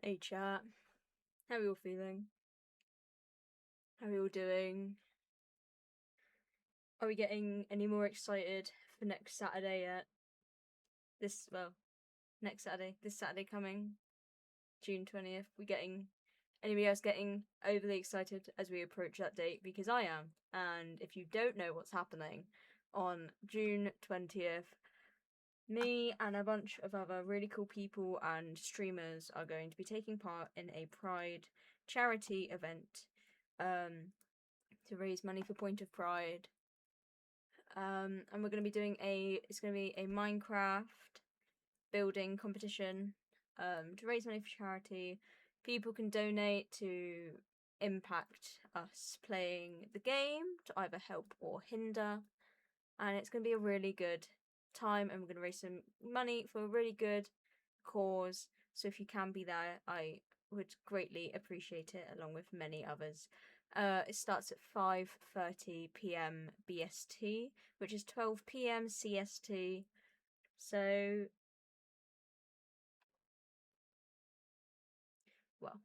Hey chat, how are you all feeling? How are you all doing? Are we getting any more excited for next Saturday yet? Next Saturday, this Saturday coming, June 20th. Anybody else getting overly excited as we approach that date? Because I am. And if you don't know what's happening on June 20th, me and a bunch of other really cool people and streamers are going to be taking part in a Pride charity event. To raise money for Point of Pride. And we're going to be doing it's going to be a Minecraft building competition to raise money for charity. People can donate to impact us playing the game, to either help or hinder. And it's going to be a really good time, and we're going to raise some money for a really good cause. So if you can be there, I would greatly appreciate it, along with many others. It starts at 5:30 p.m. BST, which is 12 p.m. CST. So, well,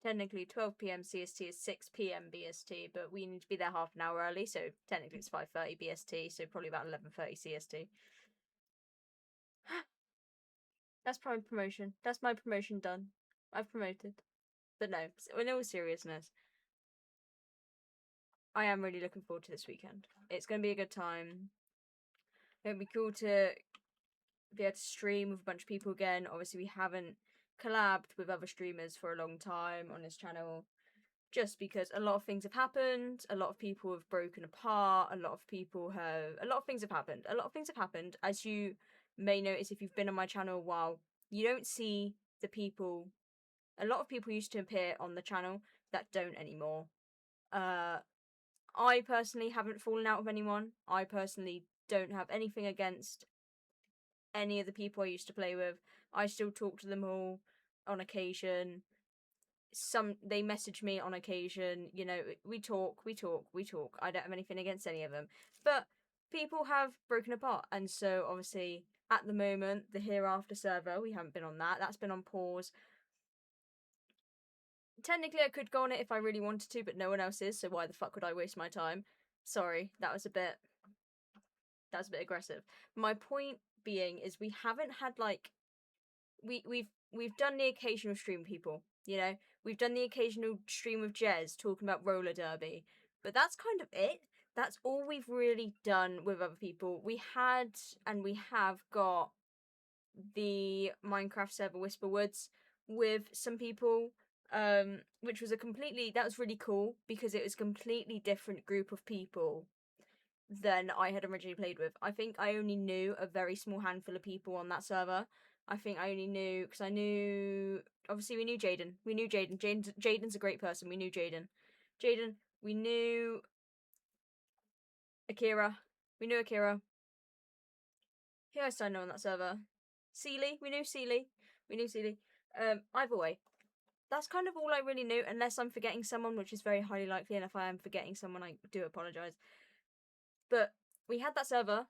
technically 12 p.m. CST is 6 p.m. BST, but we need to be there half an hour early, so technically it's 5:30 BST, so probably about 11:30 CST. That's my promotion. That's my promotion done. I've promoted. But no, in all seriousness, I am really looking forward to this weekend. It's going to be a good time. It'll be cool to be able to stream with a bunch of people again. Obviously, we haven't collabed with other streamers for a long time on this channel, just because a lot of things have happened. A lot of people have broken apart. A lot of things have happened. A lot of things have happened. As you may notice if you've been on my channel a while, you don't see the people. A lot of people used to appear on the channel that don't anymore. I personally haven't fallen out with anyone. I personally don't have anything against any of the people I used to play with. I still talk to them all on occasion. They message me on occasion. You know, we talk. I don't have anything against any of them. But people have broken apart, and so obviously at the moment, the Hereafter server, we haven't been on that. That's been on pause. Technically, I could go on it if I really wanted to, but no one else is, so why the fuck would I waste my time? Sorry, that was a bit aggressive. My point being is we haven't had we've done the occasional stream with people, you know? We've done the occasional stream with Jez talking about roller derby, but that's kind of it. That's all we've really done with other people. We have got the Minecraft server Whisperwoods with some people, which was that was really cool because it was a completely different group of people than I had originally played with. I think I only knew a very small handful of people on that server. I think I only knew because obviously we knew Jaden. Jaden's a great person. We knew Jaden. We knew Akira. Who else did I know on that server? Sealy. We knew Sealy. Either way, that's kind of all I really knew, unless I'm forgetting someone, which is very highly likely, and if I am forgetting someone, I do apologise. But we had that server,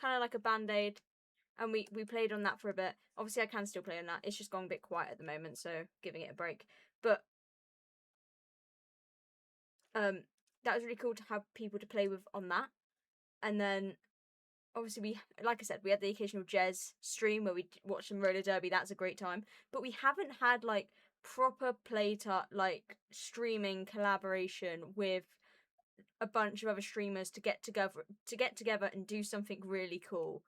kind of like a band-aid, and we played on that for a bit. Obviously, I can still play on that. It's just gone a bit quiet at the moment, so giving it a break. But that was really cool to have people to play with on that. And then, obviously, like I said, we had the occasional Jez stream where we watched some roller derby. That's a great time. But we haven't had proper streaming collaboration with a bunch of other streamers to get together and do something really cool.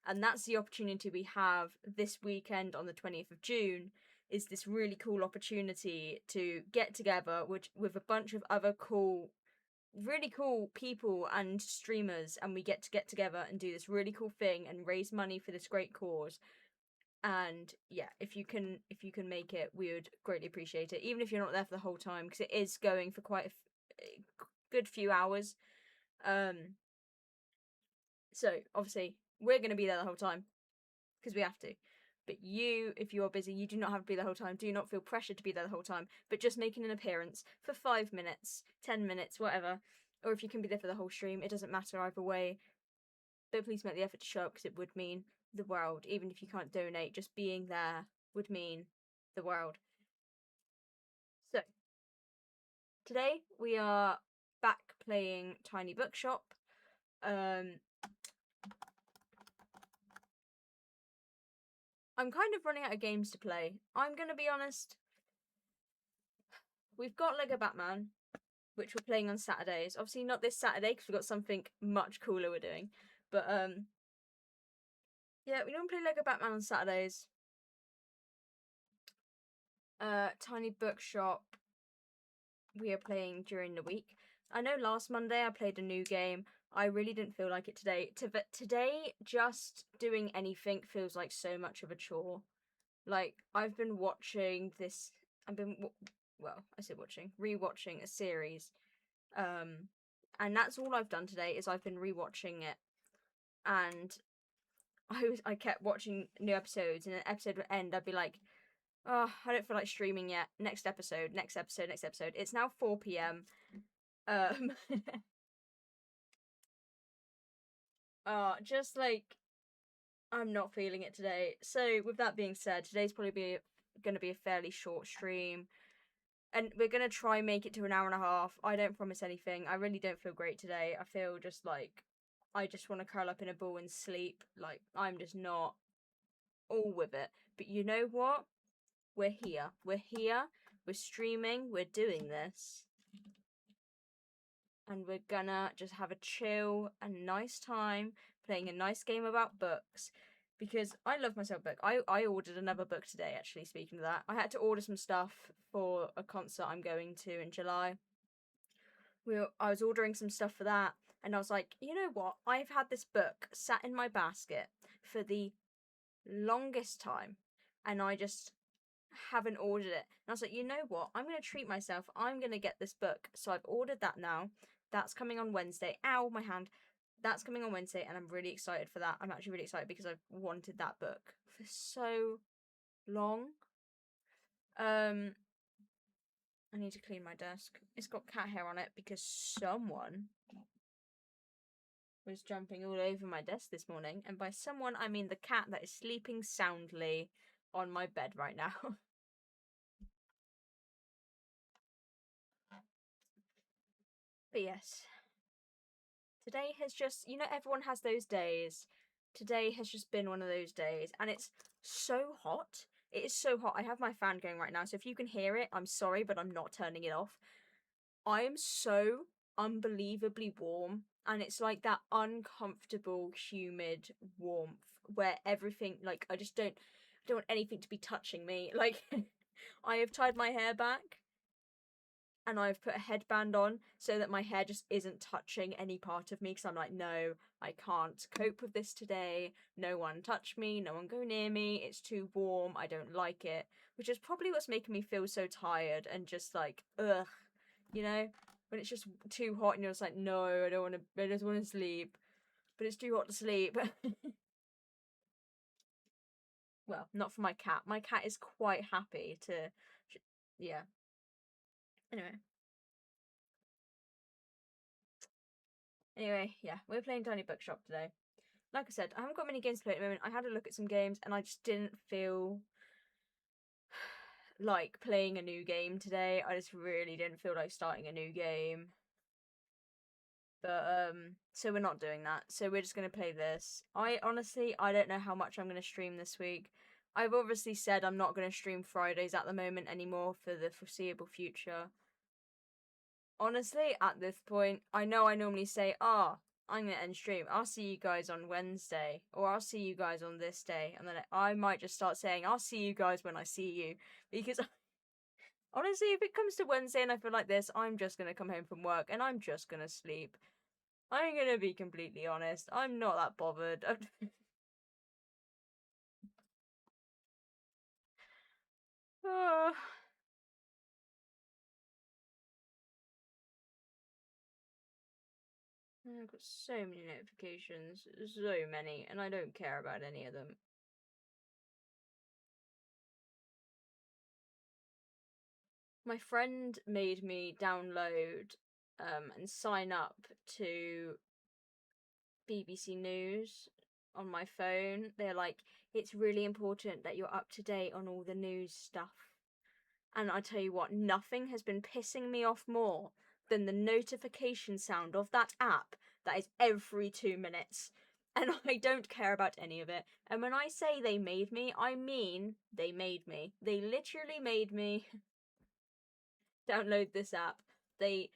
And that's the opportunity we have this weekend on the 20th of June, is this really cool opportunity to get together with a bunch of other really cool people and streamers, and we get together and do this really cool thing and raise money for this great cause. And yeah, if you can make it, we would greatly appreciate it, even if you're not there for the whole time, because it is going for quite a good few hours. So obviously we're going to be there the whole time because we have to. But you, if you're busy, you do not have to be the whole time. Do not feel pressured to be there the whole time. But just making an appearance for 5 minutes, 10 minutes, whatever, or if you can be there for the whole stream, it doesn't matter either way. But please make the effort to show up because it would mean the world. Even if you can't donate, just being there would mean the world. So, today we are back playing Tiny Bookshop. I'm kind of running out of games to play. I'm going to be honest. We've got Lego Batman, which we're playing on Saturdays. Obviously not this Saturday because we've got something much cooler we're doing. But, yeah, we don't play Lego Batman on Saturdays. Tiny Bookshop we are playing during the week. I know last Monday I played a new game. I really didn't feel like it today. Today, just doing anything feels like so much of a chore. Like, I've been watching this... rewatching a series. And that's all I've done today, is I've been rewatching it. And I kept watching new episodes, and an episode would end, I'd be like, oh, I don't feel like streaming yet. Next episode. It's now 4 p.m. Just like, I'm not feeling it today. So, with that being said, today's probably going to be a fairly short stream. And we're going to try and make it to an hour and a half. I don't promise anything. I really don't feel great today. I feel just like I just want to curl up in a ball and sleep. Like, I'm just not all with it. But you know what? We're here. We're streaming. We're doing this. And we're gonna just have a chill and nice time playing a nice game about books. Because I love myself a book. I ordered another book today, actually, speaking of that. I had to order some stuff for a concert I'm going to in July. I was ordering some stuff for that, and I was like, you know what? I've had this book sat in my basket for the longest time, and I just haven't ordered it. And I was like, you know what? I'm going to treat myself. I'm going to get this book. So I've ordered that now. That's coming on Wednesday. Ow, my hand. That's coming on Wednesday, and I'm really excited for that. I'm actually really excited because I've wanted that book for so long. I need to clean my desk. It's got cat hair on it because someone was jumping all over my desk this morning. And by someone, I mean the cat that is sleeping soundly on my bed right now. But yes. Today has just, everyone has those days. Today has just been one of those days. And it's so hot. It is so hot. I have my fan going right now. So if you can hear it, I'm sorry, but I'm not turning it off. I am so unbelievably warm. And it's like that uncomfortable, humid warmth where everything, like, I don't want anything to be touching me. Like, I have tied my hair back. And I've put a headband on so that my hair just isn't touching any part of me, because I'm like, no, I can't cope with this today. No one touch me, no one go near me, it's too warm, I don't like it. Which is probably what's making me feel so tired and just like, ugh, when it's just too hot and you're just like, no, I just want to sleep. But it's too hot to sleep. Well, not for my cat. My cat is quite happy to, yeah. Anyway, yeah, we're playing Tiny Bookshop today. Like I said, I haven't got many games to play at the moment. I had a look at some games and I just didn't feel like playing a new game today. I just really didn't feel like starting a new game. But, so we're not doing that. So we're just going to play this. I don't know how much I'm going to stream this week. I've obviously said I'm not going to stream Fridays at the moment anymore for the foreseeable future. Honestly, at this point, I know I normally say, I'm going to end stream. I'll see you guys on Wednesday. Or I'll see you guys on this day. And then I might just start saying, I'll see you guys when I see you. Because, honestly, if it comes to Wednesday and I feel like this, I'm just going to come home from work and I'm just going to sleep. I'm going to be completely honest. I'm not that bothered. Oh. I've got so many notifications. So many. And I don't care about any of them. My friend made me download and sign up to BBC News on my phone. They're like, it's really important that you're up to date on all the news stuff. And I tell you what, nothing has been pissing me off more than the notification sound of that app that is every 2 minutes. And I don't care about any of it. And when I say they made me, I mean they made me. They literally made me download this app. They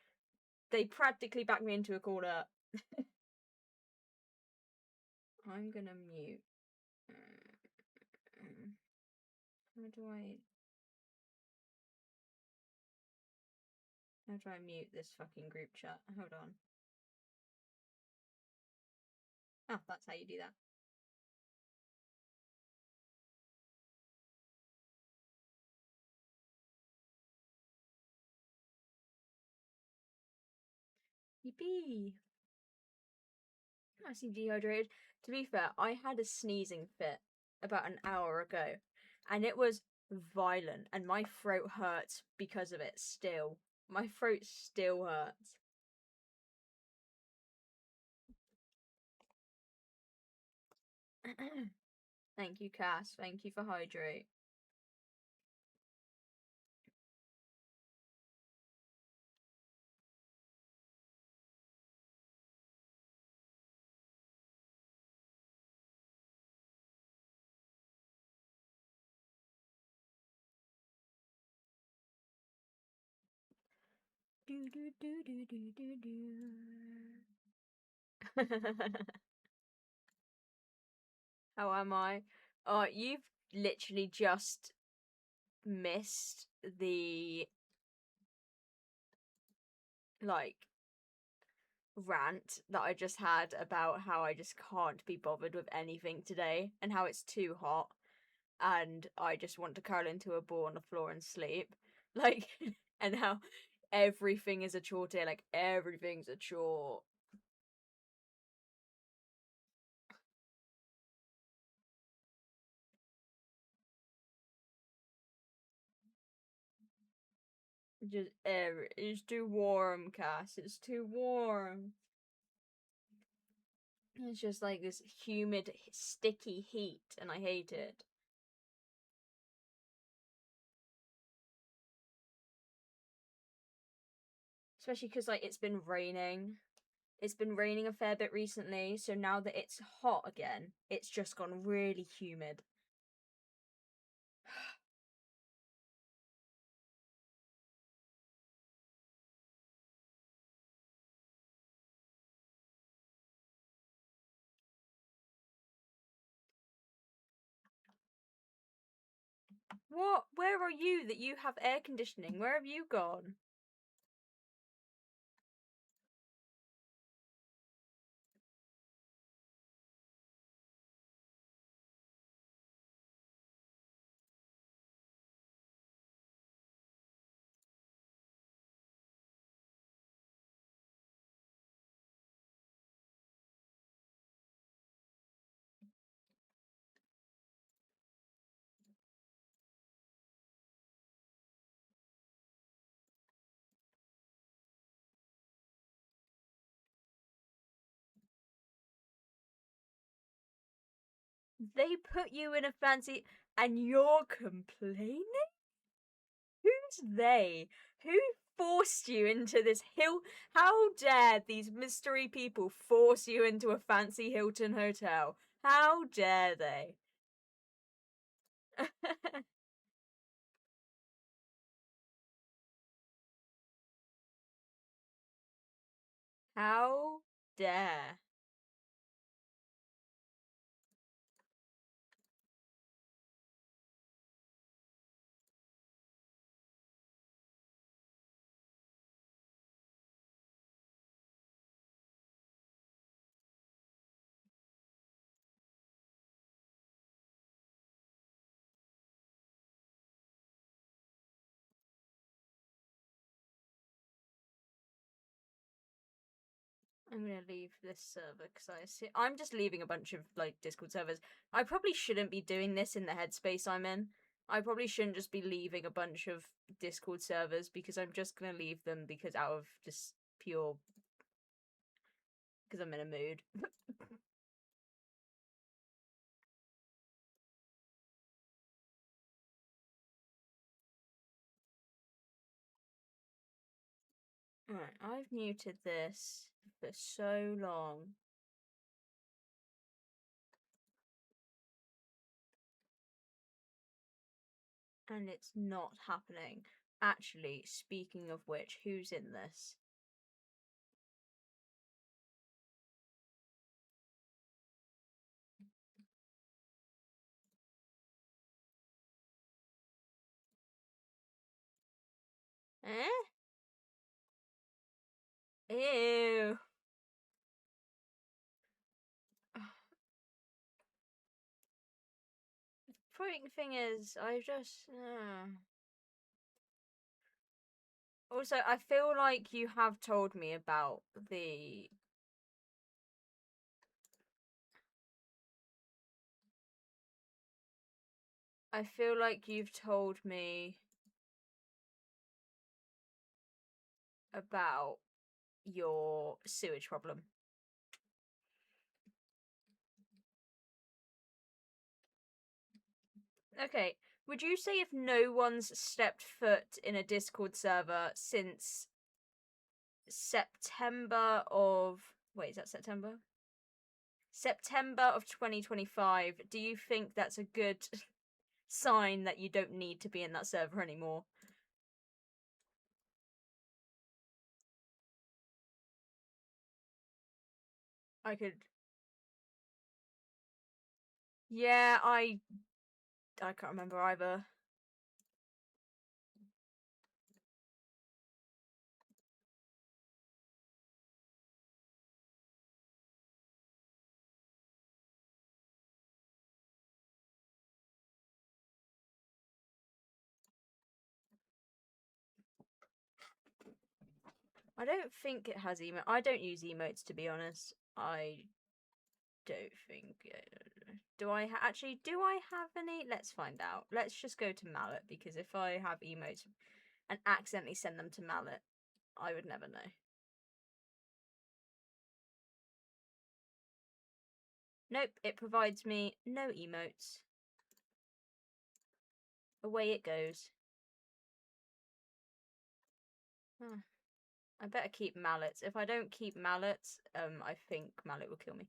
practically backed me into a corner. I'm gonna mute. How do I mute this fucking group chat? Hold on. Oh, that's how you do that. Yippee! I seem dehydrated. To be fair, I had a sneezing fit about an hour ago, and it was violent, and my throat hurts because of it still. My throat still hurts. Thank you, Cass. Thank you for hydrate. Do do do do do do do. How am I? Oh, you've literally just missed the like rant that I just had about how I just can't be bothered with anything today and how it's too hot and I just want to curl into a ball on the floor and sleep. Like, and how everything is a chore today. Like, everything's a chore. Just, it's too warm, Cass. It's too warm. It's just like this humid, sticky heat, and I hate it. Especially because, like, it's been raining. It's been raining a fair bit recently, so now that it's hot again, it's just gone really humid. What? Where are you that you have air conditioning? Where have you gone? They put you in a fancy and you're complaining? Who's they? Who forced you into this hill? How dare these mystery people force you into a fancy Hilton hotel? How dare they? How dare? I'm gonna leave this server because I'm just leaving a bunch of like Discord servers. I probably shouldn't be doing this in the headspace I'm in. I probably shouldn't just be leaving a bunch of Discord servers because I'm just gonna leave them because out of just pure because I'm in a mood. Alright, I've muted this for so long. And it's not happening. Actually, speaking of which, who's in this? Eh? Ew. Point thing is, I just... Also, I feel like you have told me about the... I feel like you've told me about your sewage problem. Okay, would you say if no one's stepped foot in a Discord server since September of... Wait, is that September? September of 2025, do you think that's a good sign that you don't need to be in that server anymore? I could... Yeah, I can't remember either. I don't think it has emote. I don't use emotes, to be honest. I don't think... do I actually, do I have any? Let's find out. Let's just go to Mallet, because if I have emotes and accidentally send them to Mallet, I would never know. Nope, it provides me no emotes. Away it goes. Huh. I better keep mallets. If I don't keep mallets, I think Mallet will kill me.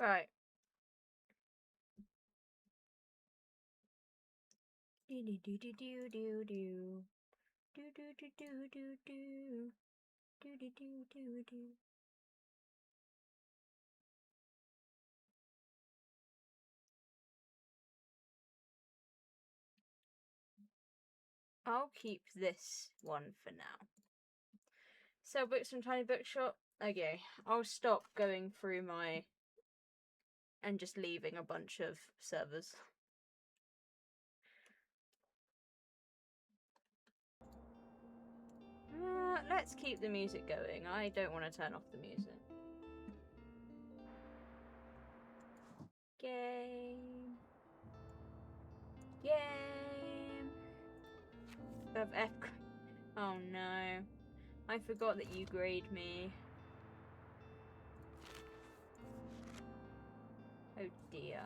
Right. Do do do do do do do do do do do do do do do do do. I'll keep this one for now. Sell books from Tiny Bookshop. Okay, I'll stop going through my and just leaving a bunch of servers. Let's keep the music going. I don't want to turn off the music. Game. Game. Of F. Oh no. I forgot that you grade me. Oh dear.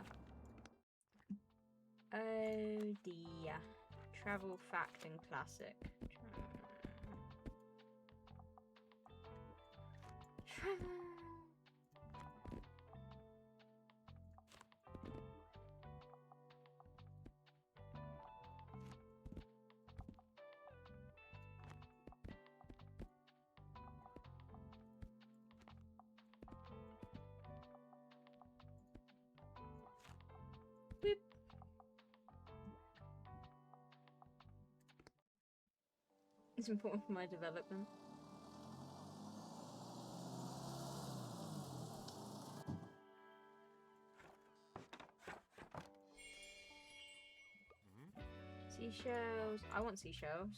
Oh dear. Travel, fact, and classic. Travel. It's important for my development. Seashells. I want seashells.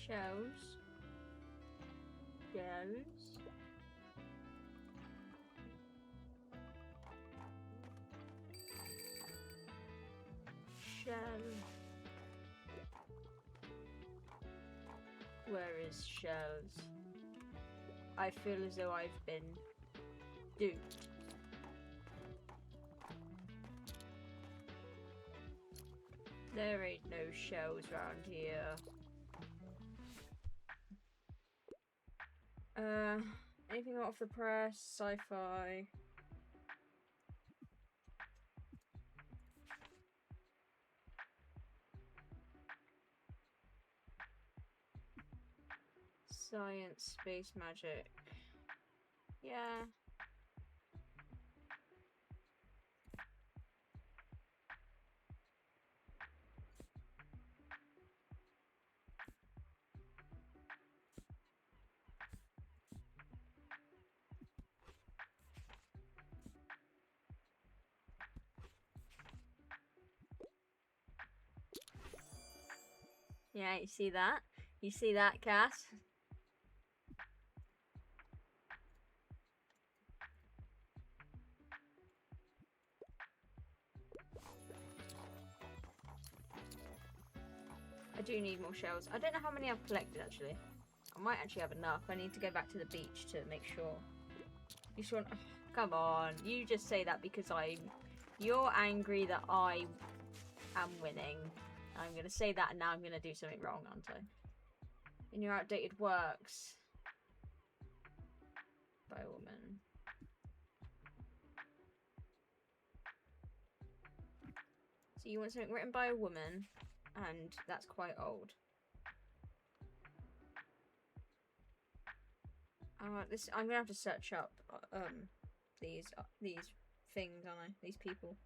Shells. Shells. Shell. Where is shells? I feel as though I've been duped. There ain't no shells around here. Anything off the press? Sci-fi? Science, space magic. Yeah. Yeah, you see that? You see that, Cass? I do need more shells. I don't know how many I've collected, actually. I might actually have enough. I need to go back to the beach to make sure. You sure? Oh, come on. You just say that because you're angry that I am winning. I'm going to say that and now I'm going to do something wrong, aren't I? In your outdated works. By a woman. So you want something written by a woman, and that's quite old. I'm gonna have to search up these things, aren't I? These people.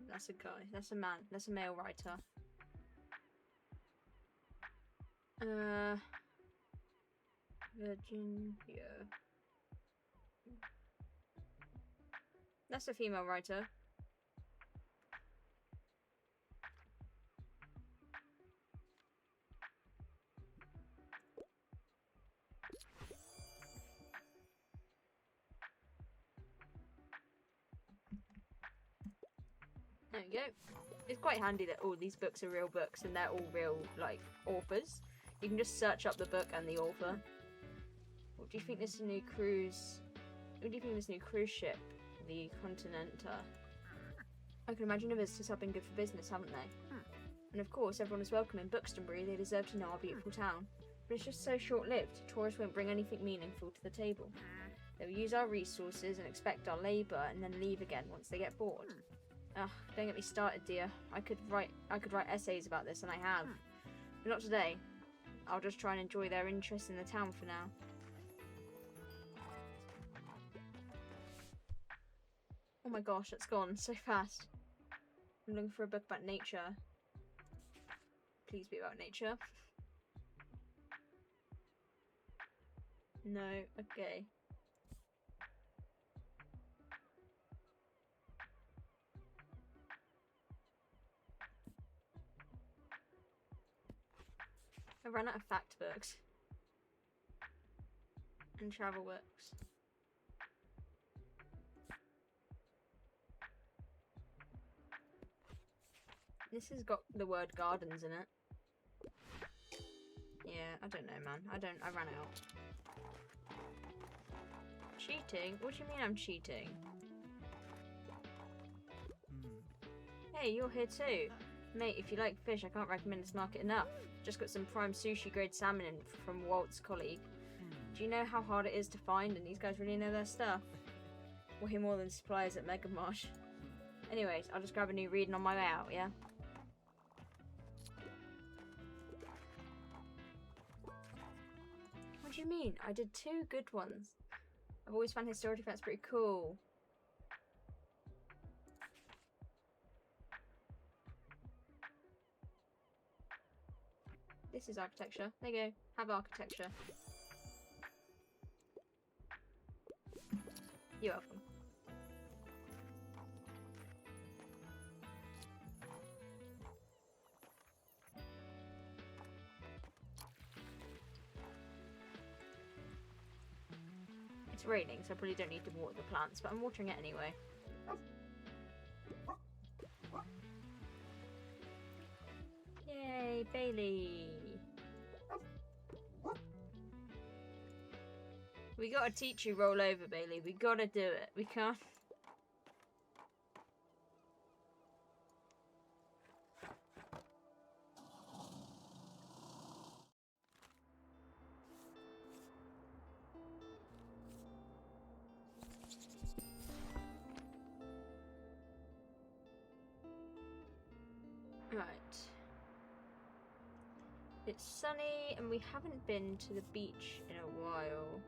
That's a guy. That's a man. That's a male writer. Virginia. That's a female writer. There we go. It's quite handy that all these books are real books and they're all real, like, authors. You can just search up the book and the author. What do you think this new cruise... What do you think of this new cruise ship? The Continental. I can imagine the visitors have been good for business, haven't they? And of course, everyone is welcome in Buxtonbury. They deserve to know our beautiful town. But it's just so short-lived. Tourists won't bring anything meaningful to the table. They will use our resources and expect our labour and then leave again once they get bored. Ugh, don't get me started, dear. I could write essays about this, and I have. But not today. I'll just try and enjoy their interest in the town for now. Oh my gosh, it's gone so fast. I'm looking for a book about nature. Please be about nature. No, okay. I ran out of fact books. And travel books. This has got the word gardens in it. Yeah, I don't know, man. I ran out. Cheating? What do you mean I'm cheating? Hey, you're here too. Mate, if you like fish, I can't recommend this market enough. Just got some prime sushi grade salmon in from Walt's colleague. Do you know how hard it is to find? And these guys really know their stuff. Way more than suppliers at Mega Marsh. Anyways, I'll just grab a new reading on my way out, yeah? What do you mean? I did 2 good ones. I've always found historic events pretty cool. This is architecture. There you go. Have architecture. You're welcome. It's raining, so I probably don't need to water the plants, but I'm watering it anyway. Yay, Bailey! We gotta teach you roll over, Bailey. We gotta do it. We can't. Right. It's sunny and we haven't been to the beach in a while.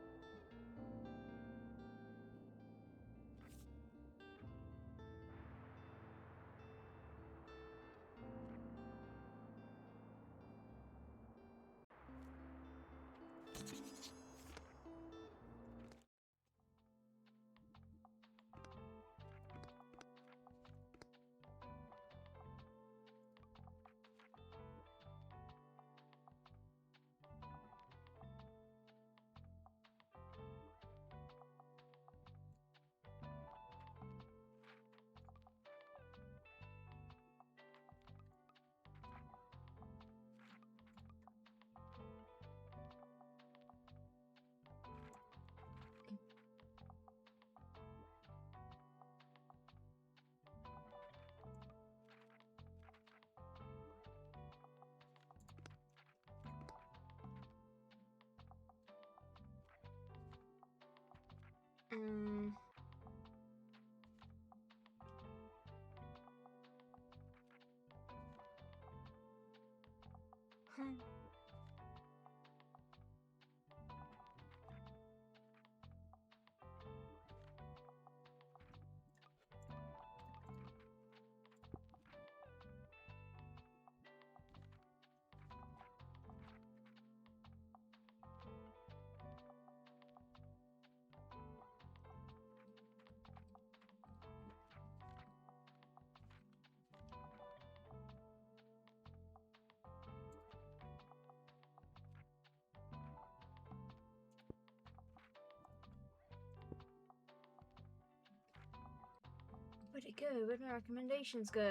Where'd it go? Where'd my recommendations go?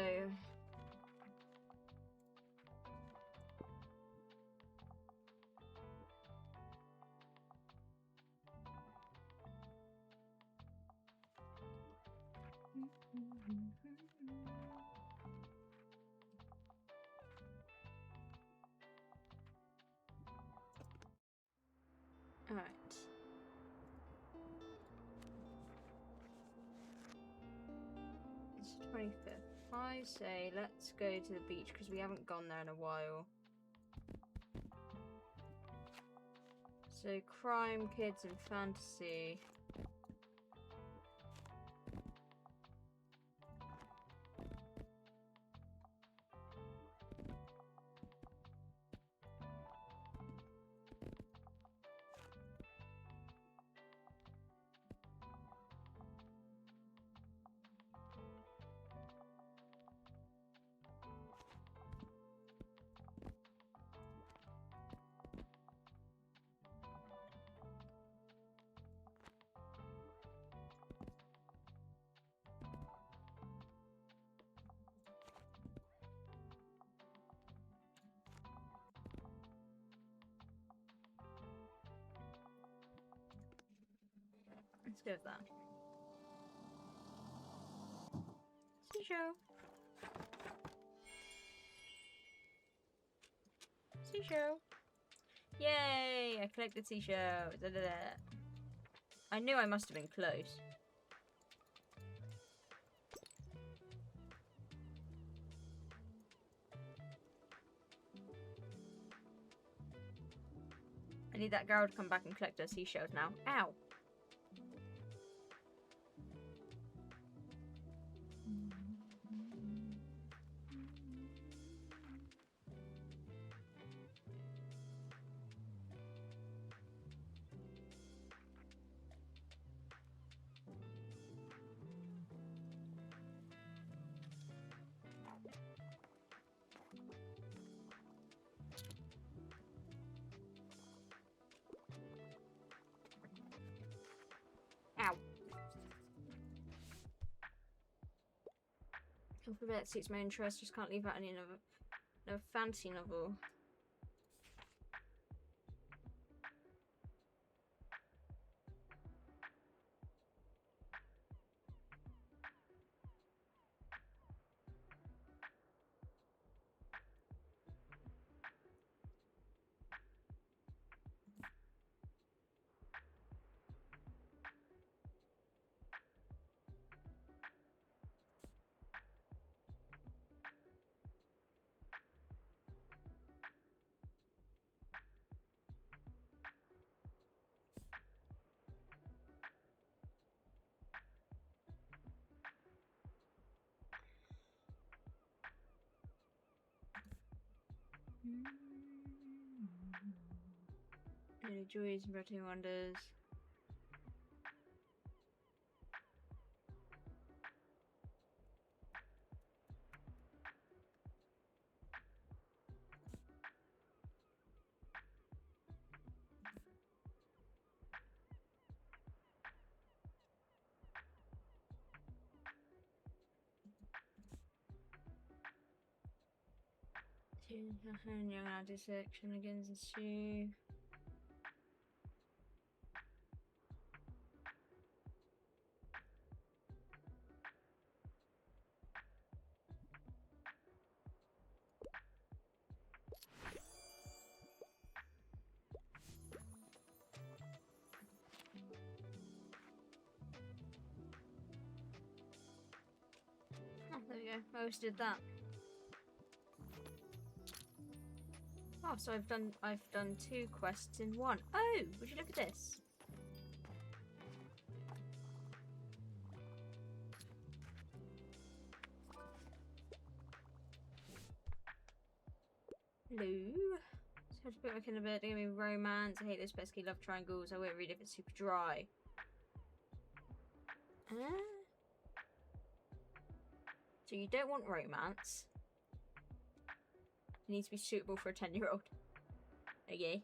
Alright. It's the 25th. I say let's go to the beach because we haven't gone there in a while. So crime, kids and fantasy. Let's go with that. Seashell. Seashell. Yay! I collected seashells. Da, da, da. I knew I must have been close. I need that girl to come back and collect her seashells now. Ow! Ow. Alphabet suits my interest, just can't leave out any no fantasy novel. Any joys and rotting wonders. Young adult section begins ensue. Oh, there we go. I always did that. Oh, so I've done 2 quests in 1. Oh, would you look at this? Hello. So to put my kind of bit, give me romance. I hate those pesky love triangles. I won't read if it's super dry. So you don't want romance. It needs to be suitable for a 10-year-old. Okay.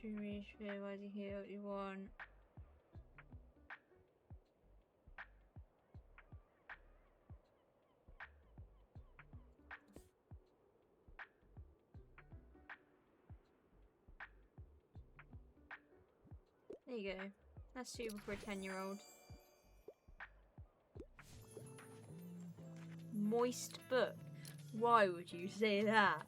Should we reach here? Why do you hear what you want? There you go. That's suitable for a 10-year-old. Moist book. Why would you say that?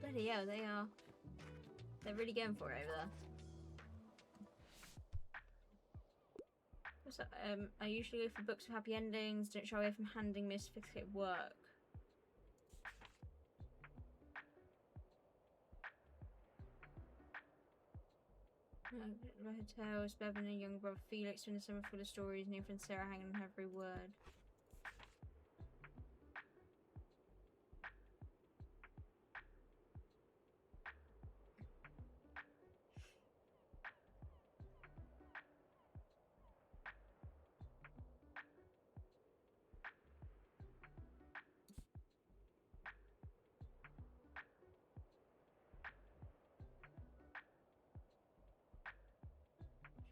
Bloody hell, they are. They're really going for it over there. What's that? I usually go for books with happy endings. Don't shy away from handing me sophisticated work. Hotels, Bevan and young brother Felix in the summer full of stories. New friend Sarah hanging on every word.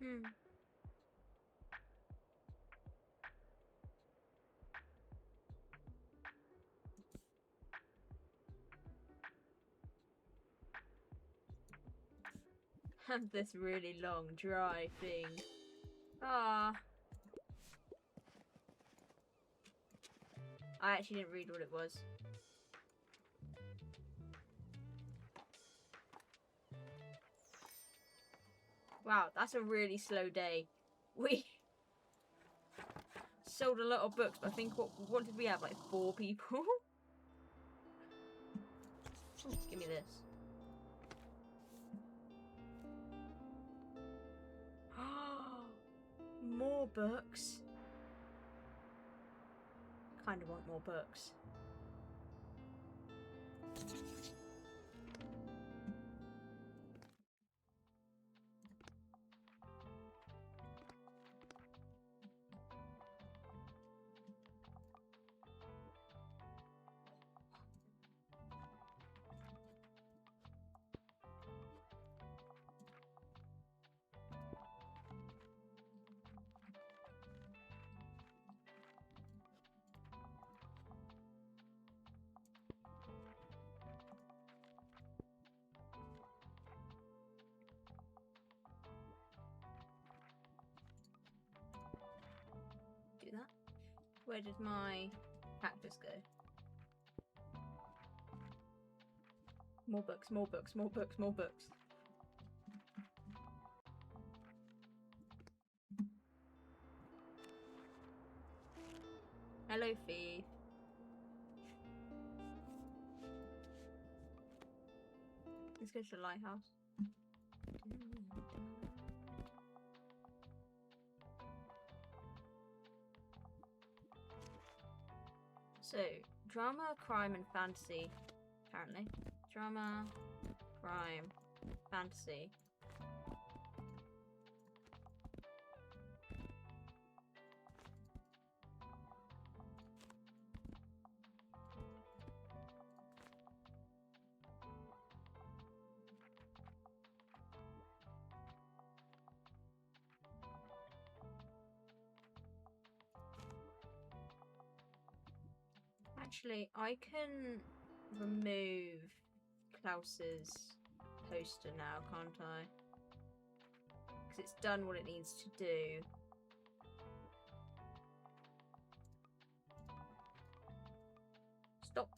Hmm. Have this really long, dry thing. Ah. I actually didn't read what it was. Wow, that's a really slow day. We sold a lot of books, but I think what did we have? Like 4 people? Ooh, give me this. More books. Kind of want more books. Do that. Where did my cactus go? More books, more books, more books, more books. Hello, Thief. Let's go to the lighthouse. So, drama, crime, and fantasy. Apparently. Drama, crime, fantasy. Actually, I can remove Klaus's poster now, can't I? Because it's done what it needs to do. Stop.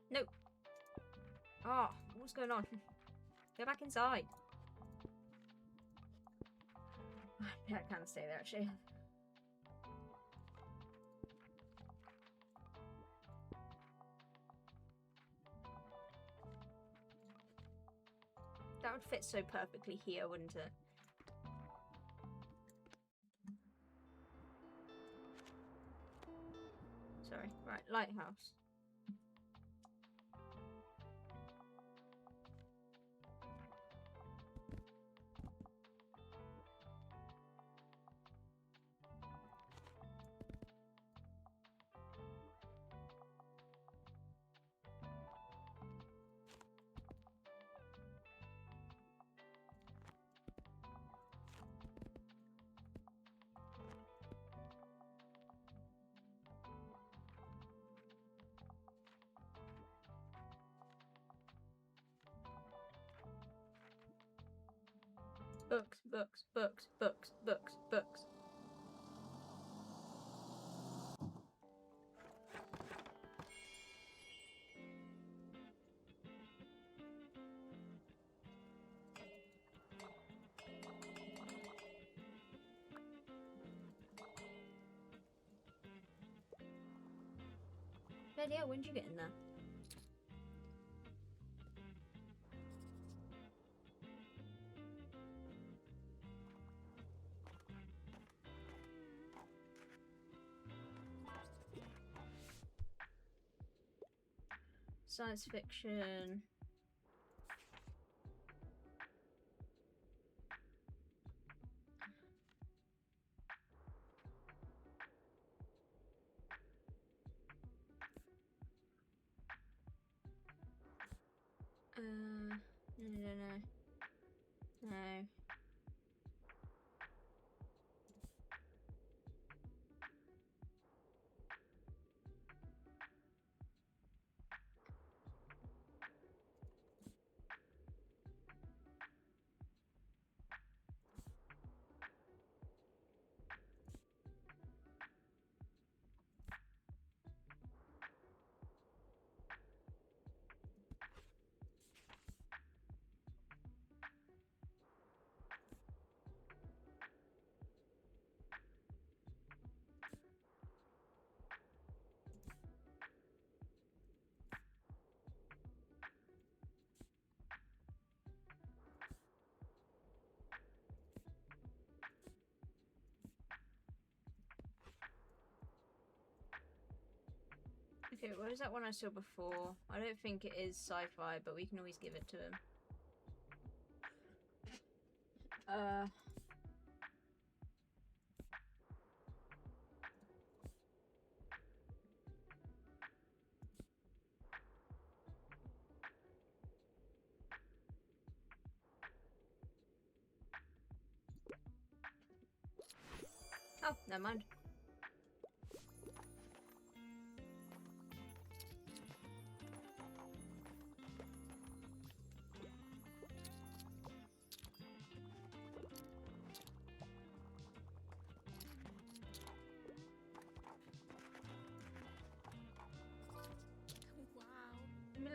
No. Ah, what's going on? Go back inside. Yeah, I can't stay there actually. That would fit so perfectly here, wouldn't it? Sorry. Right, lighthouse. Books, books, books, books, books, books. Bloody hell, when did you get in there? Science fiction. Okay, what was that one I saw before? I don't think it is sci-fi, but we can always give it to him. Oh, never mind.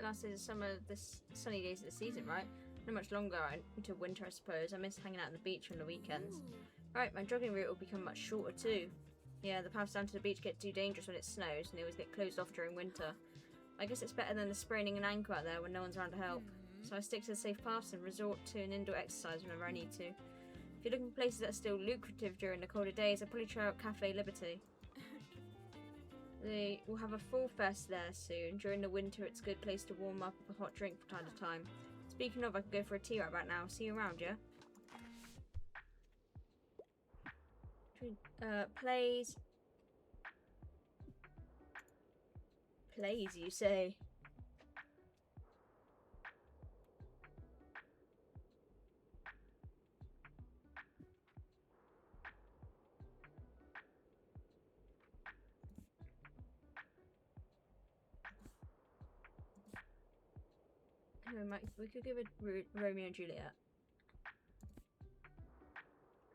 Last days of summer, this sunny days of the season, right? Not much longer until winter, I suppose. I miss hanging out on the beach on the weekends. Right, my jogging route will become much shorter too. Yeah, the paths down to the beach get too dangerous when it snows, and they always get closed off during winter. I guess it's better than the spraining an ankle out there when no one's around to help. So I stick to the safe paths and resort to an indoor exercise whenever I need to. If you're looking for places that are still lucrative during the colder days, I'd probably try out Cafe Liberty. They will have a full fest there soon. During the winter, it's a good place to warm up with a hot drink from time to time. Speaking of, I could go for a tea right about now. See you around, yeah? Plays. Plays, you say? We could give it Romeo and Juliet.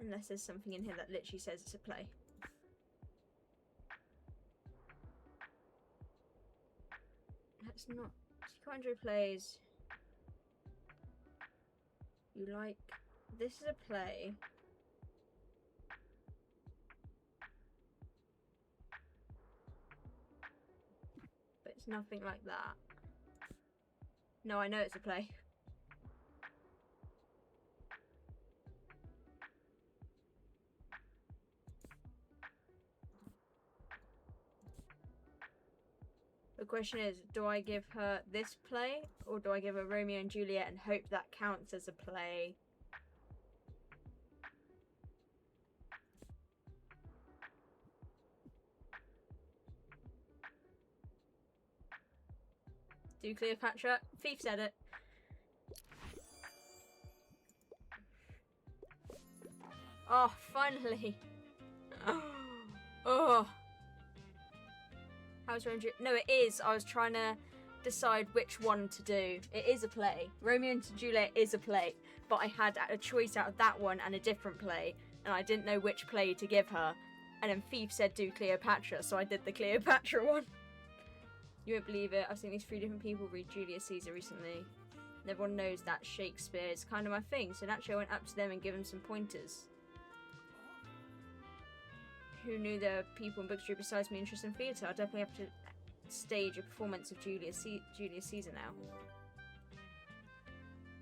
Unless there's something in here that literally says it's a play. That's not... Andrew plays... You like... This is a play. But it's nothing like that. No, I know it's a play. The question is, do I give her this play, or do I give her Romeo and Juliet and hope that counts as a play? Do Cleopatra? Thief said it. Oh, finally. Oh. How's Romeo and Juliet? No, it is. I was trying to decide which one to do. It is a play. Romeo and Juliet is a play. But I had a choice out of that one and a different play. And I didn't know which play to give her. And then Thief said do Cleopatra, so I did the Cleopatra one. You won't believe it. I've seen these 3 different people read Julius Caesar recently. And everyone knows that Shakespeare is kind of my thing. So naturally I went up to them and gave them some pointers. Who knew there were people in Bookshop besides me interested in theatre? I'll definitely have to stage a performance of Julius Caesar now.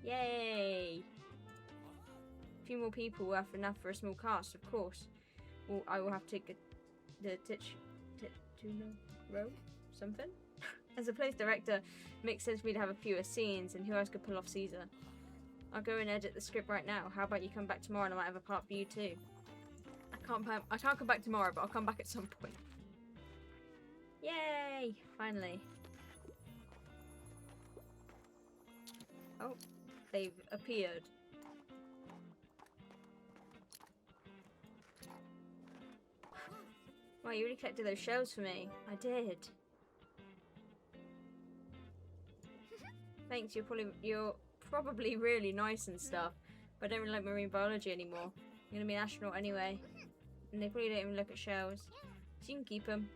Yay! A few more people will have enough for a small cast, of course. Well, I will have to get the row something. As a place director, it makes sense for me to have a fewer scenes, and who else could pull off Caesar? I'll go and edit the script right now. How about you come back tomorrow and I might have a part for you too? I can't come back tomorrow, but I'll come back at some point. Yay! Finally. Oh, they've appeared. Wow, you really collected those shells for me. I did. Thanks, you're probably really nice and stuff, but I don't really like marine biology anymore. I'm gonna be an astronaut anyway. And they probably don't even look at shells. So you can keep them.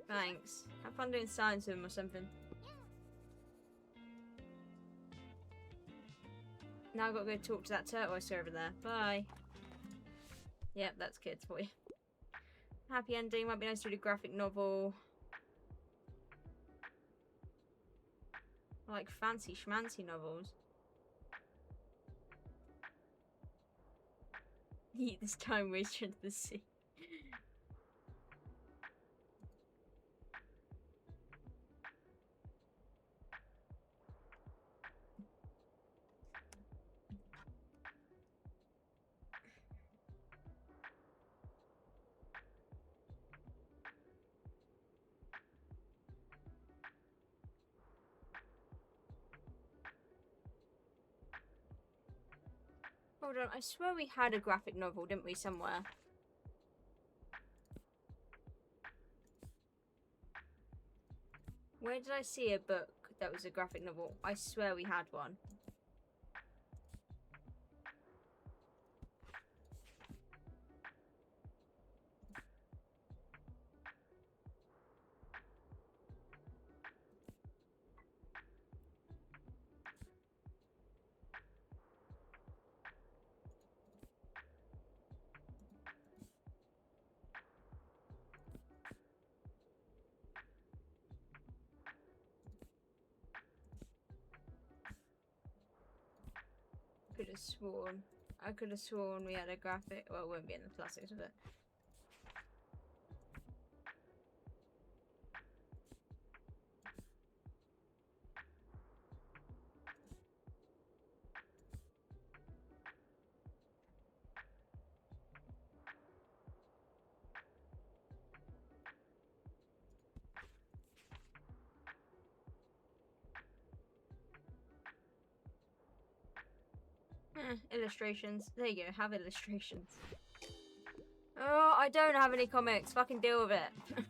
Thanks. Have fun doing science with them or something. Now I've got to go talk to that turtle I saw over there. Bye. Yep, that's kids for you. Happy ending. Might be nice to read a graphic novel. I like fancy schmancy novels. Eat this time waster into the sea. Hold on, I swear we had a graphic novel, didn't we, somewhere? Where did I see a book that was a graphic novel? I swear we had one. I could have sworn we had a graphic. Well, it won't be in the classics, but. Illustrations. There you go, have illustrations. Oh, I don't have any comics. Fucking deal with it.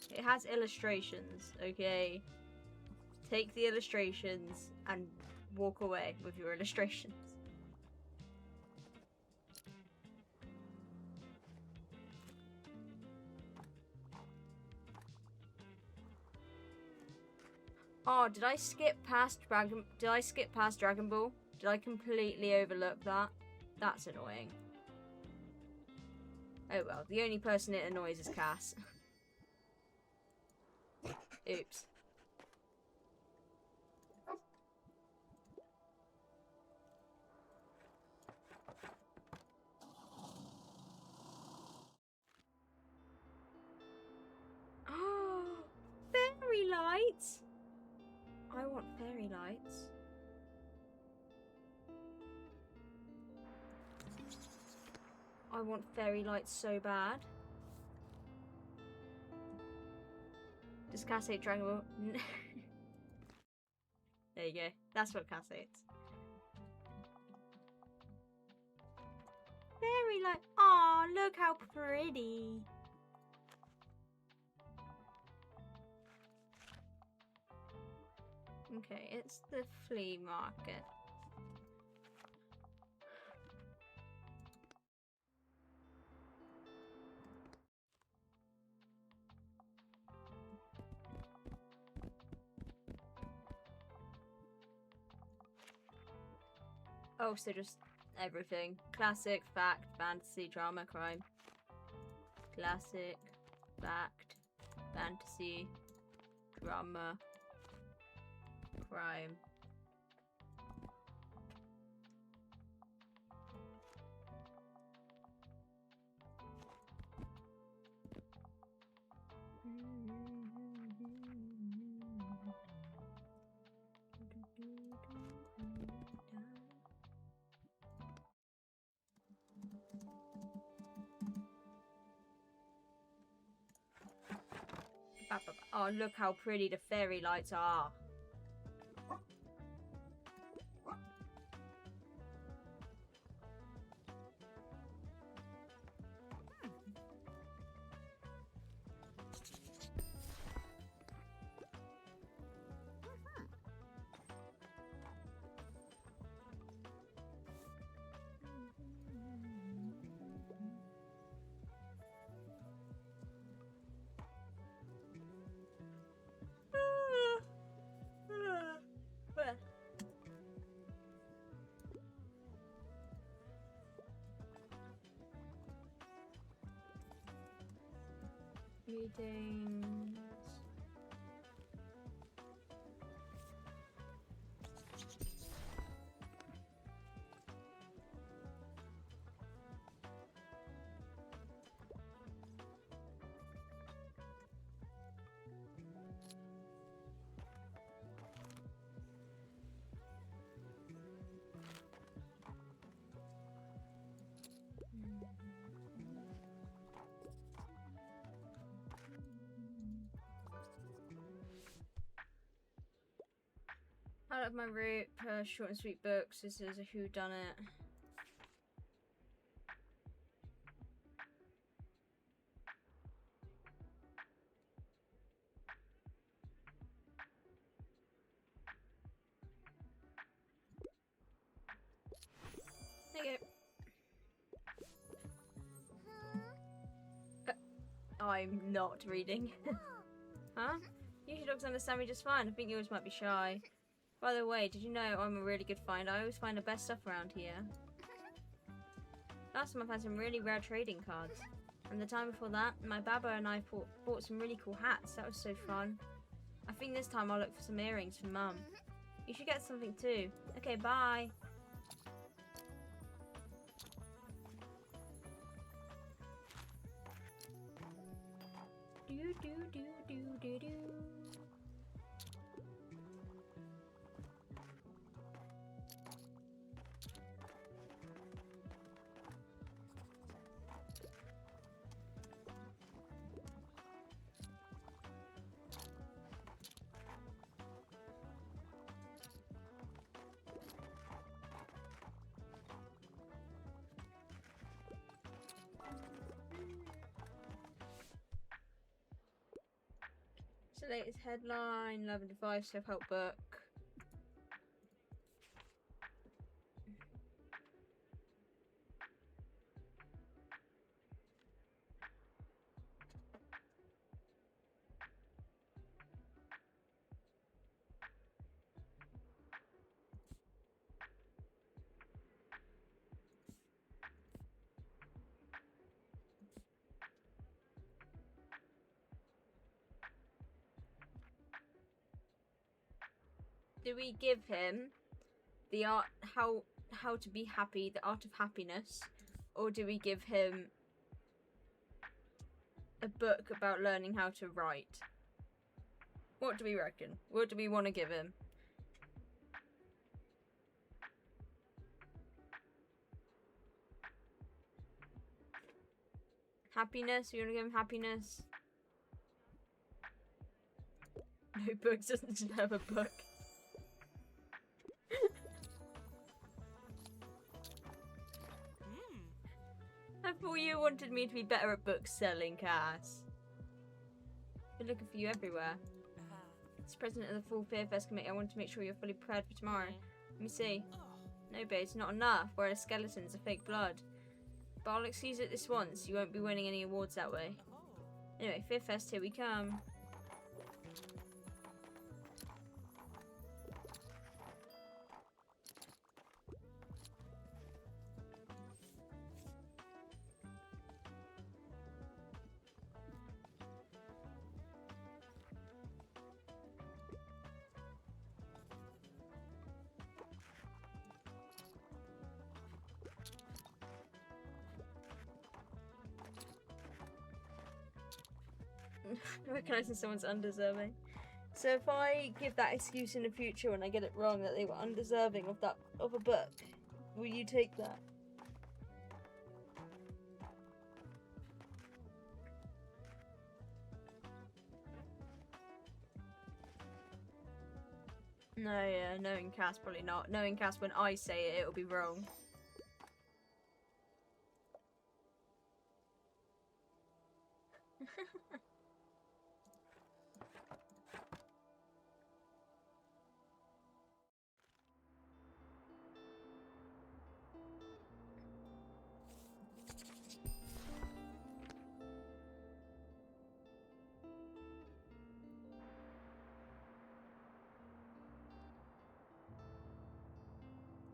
It has illustrations, okay? Take the illustrations and walk away with your illustrations. Oh, did I skip past Dragon Ball? Did I completely overlook that? That's annoying. Oh well, the only person it annoys is Cass. Oops. Oh, fairy lights! I want fairy lights. I want fairy lights so bad. Does Cass hate Dragon Ball? There you go. That's what Cass hates. Fairy light. Aw, look how pretty. Okay, it's the flea market. Oh, so just everything. Classic, fact, fantasy, drama, crime. Classic, fact, fantasy, drama, crime. Oh, look how pretty the fairy lights are. Meetings. I love my route per short and sweet books. This is a whodunit. There you go. I'm not reading. Huh? Usually dogs understand me just fine. I think yours might be shy. By the way, did you know I'm a really good find? I always find the best stuff around here. Last time I found some really rare trading cards. And the time before that, my Baba and I bought some really cool hats. That was so fun. I think this time I'll look for some earrings for Mum. You should get something too. Okay, bye. Do do do do do do. So latest headline, love and advice, self-help book. Do we give him the art, how to be happy, the art of happiness, or do we give him a book about learning how to write? What do we reckon? What do we want to give him? Happiness? You want to give him happiness? No books doesn't deserve a book. I thought you wanted me to be better at book selling, Cass. Been looking for you everywhere. As president of the full Fear Fest committee, I want to make sure you're fully prepared for tomorrow. Let me see. No, babe, it's not enough. We're a skeletons of fake blood. But I'll excuse it this once. You won't be winning any awards that way. Anyway, Fear Fest, here we come. Recognizing someone's undeserving. So if I give that excuse in the future when I get it wrong that they were undeserving of a book, will you take that? No, yeah, knowing Cass, probably not. Knowing Cass, when I say it, it'll be wrong.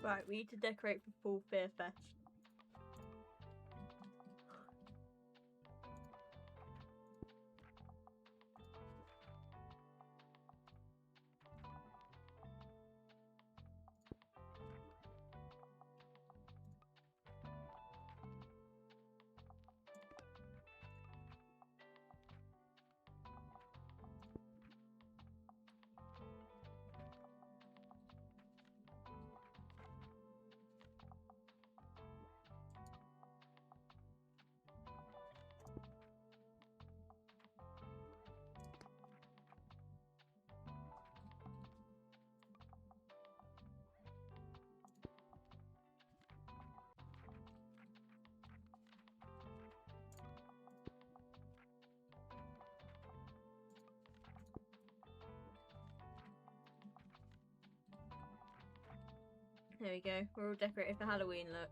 Right, we need to decorate for Full Fear Fest. There we go. We're all decorated for Halloween, look.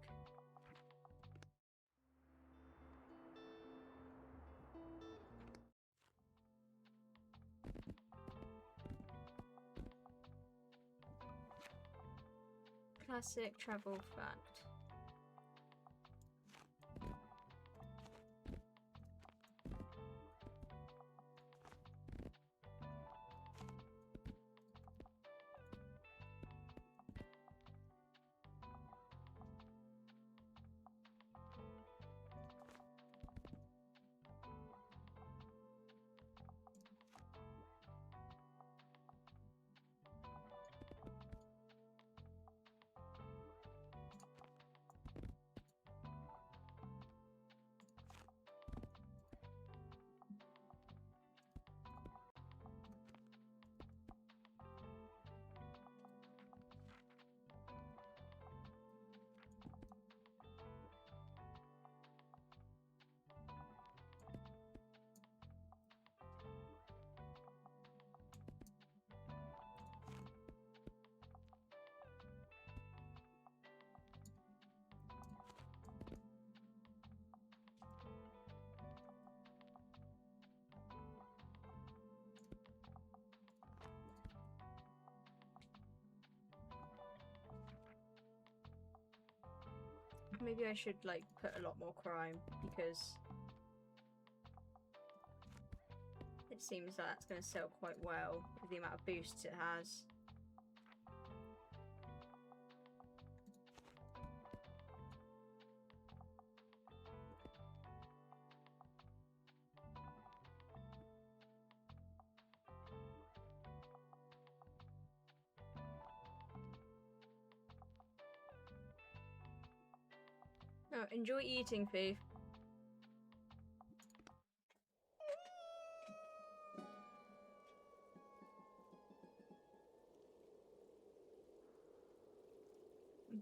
Classic travel fact. Maybe I should, like, put a lot more crime, because it seems that's going to sell quite well with the amount of boosts it has. Oh, enjoy eating, Fee.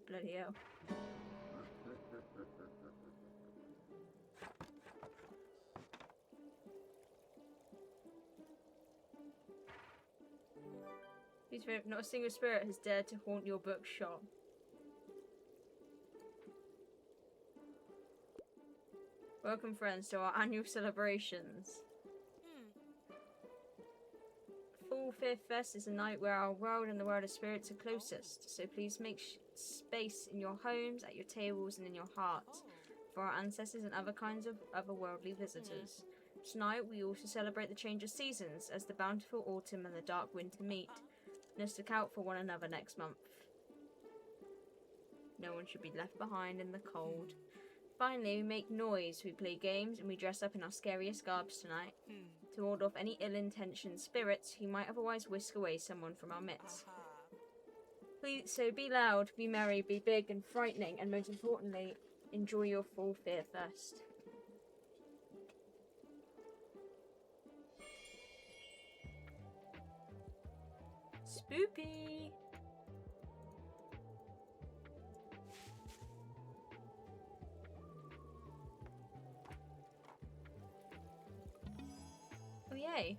Bloody hell. Not a single spirit has dared to haunt your bookshop. Welcome, friends, to our annual celebrations. Full Fifth Fest is a night where our world and the world of spirits are closest, so please make space in your homes, at your tables, and in your hearts for our ancestors and other kinds of otherworldly visitors. Tonight, we also celebrate the change of seasons as the bountiful autumn and the dark winter meet. Let's look out for one another next month. No one should be left behind in the cold. Finally, we make noise, we play games, and we dress up in our scariest garbs tonight to ward off any ill-intentioned spirits who might otherwise whisk away someone from our midst. Please, so be loud, be merry, be big and frightening, and most importantly, enjoy your full fear first. Spoopy! Oh yay!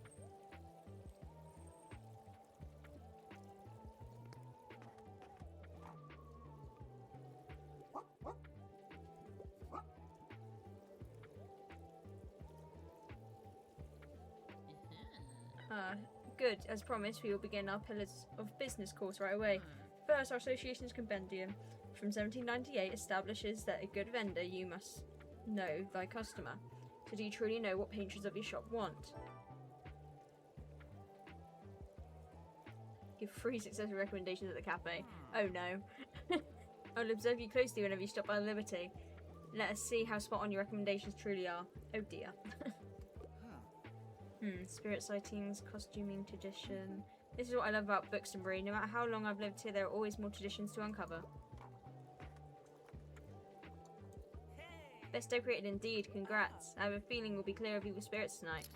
Good. As promised, we will begin our Pillars of Business course right away. First, our association's compendium from 1798 establishes that a good vendor you must know thy customer. So do you truly know what patrons of your shop want? Give 3 successful recommendations at the cafe. Oh no. I'll observe you closely whenever you stop by Liberty. Let us see how spot on your recommendations truly are. Oh dear. Spirit sightings, costuming, tradition. This is what I love about Bookshop. No matter how long I've lived here, there are always more traditions to uncover. Best decorated indeed, congrats. I have a feeling we'll be clear of evil spirits tonight.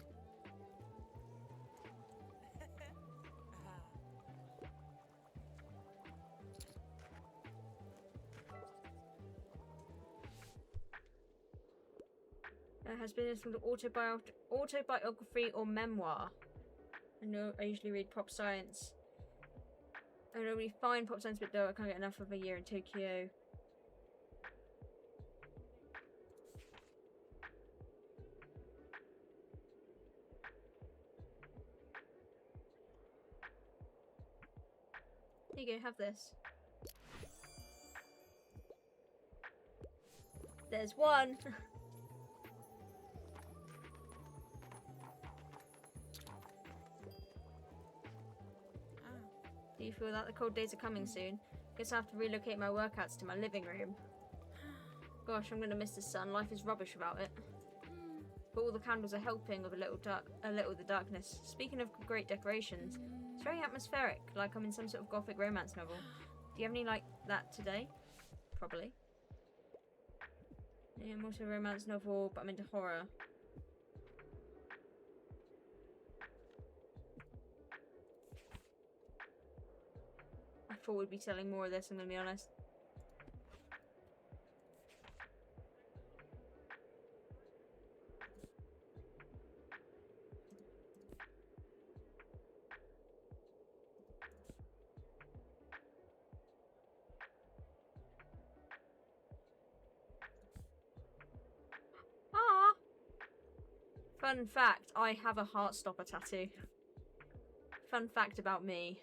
Has been some autobiography or memoir. I know I usually read pop science. Oh, nobody fine. Pop sounds a bit dull. I can't get enough of a year in Tokyo. Here you go, have this. There's one! Do you feel that the cold days are coming soon? Guess I have to relocate my workouts to my living room. Gosh, I'm gonna miss the sun. Life is rubbish without it. But all the candles are helping with a little the darkness. Speaking of great decorations, it's very atmospheric, like I'm in some sort of gothic romance novel. Do you have any like that today? Probably. Yeah, I'm also a romance novel, but I'm into horror. I thought we'd be selling more of this, I'm gonna be honest. Ah! Fun fact, I have a Heartstopper tattoo. Fun fact about me.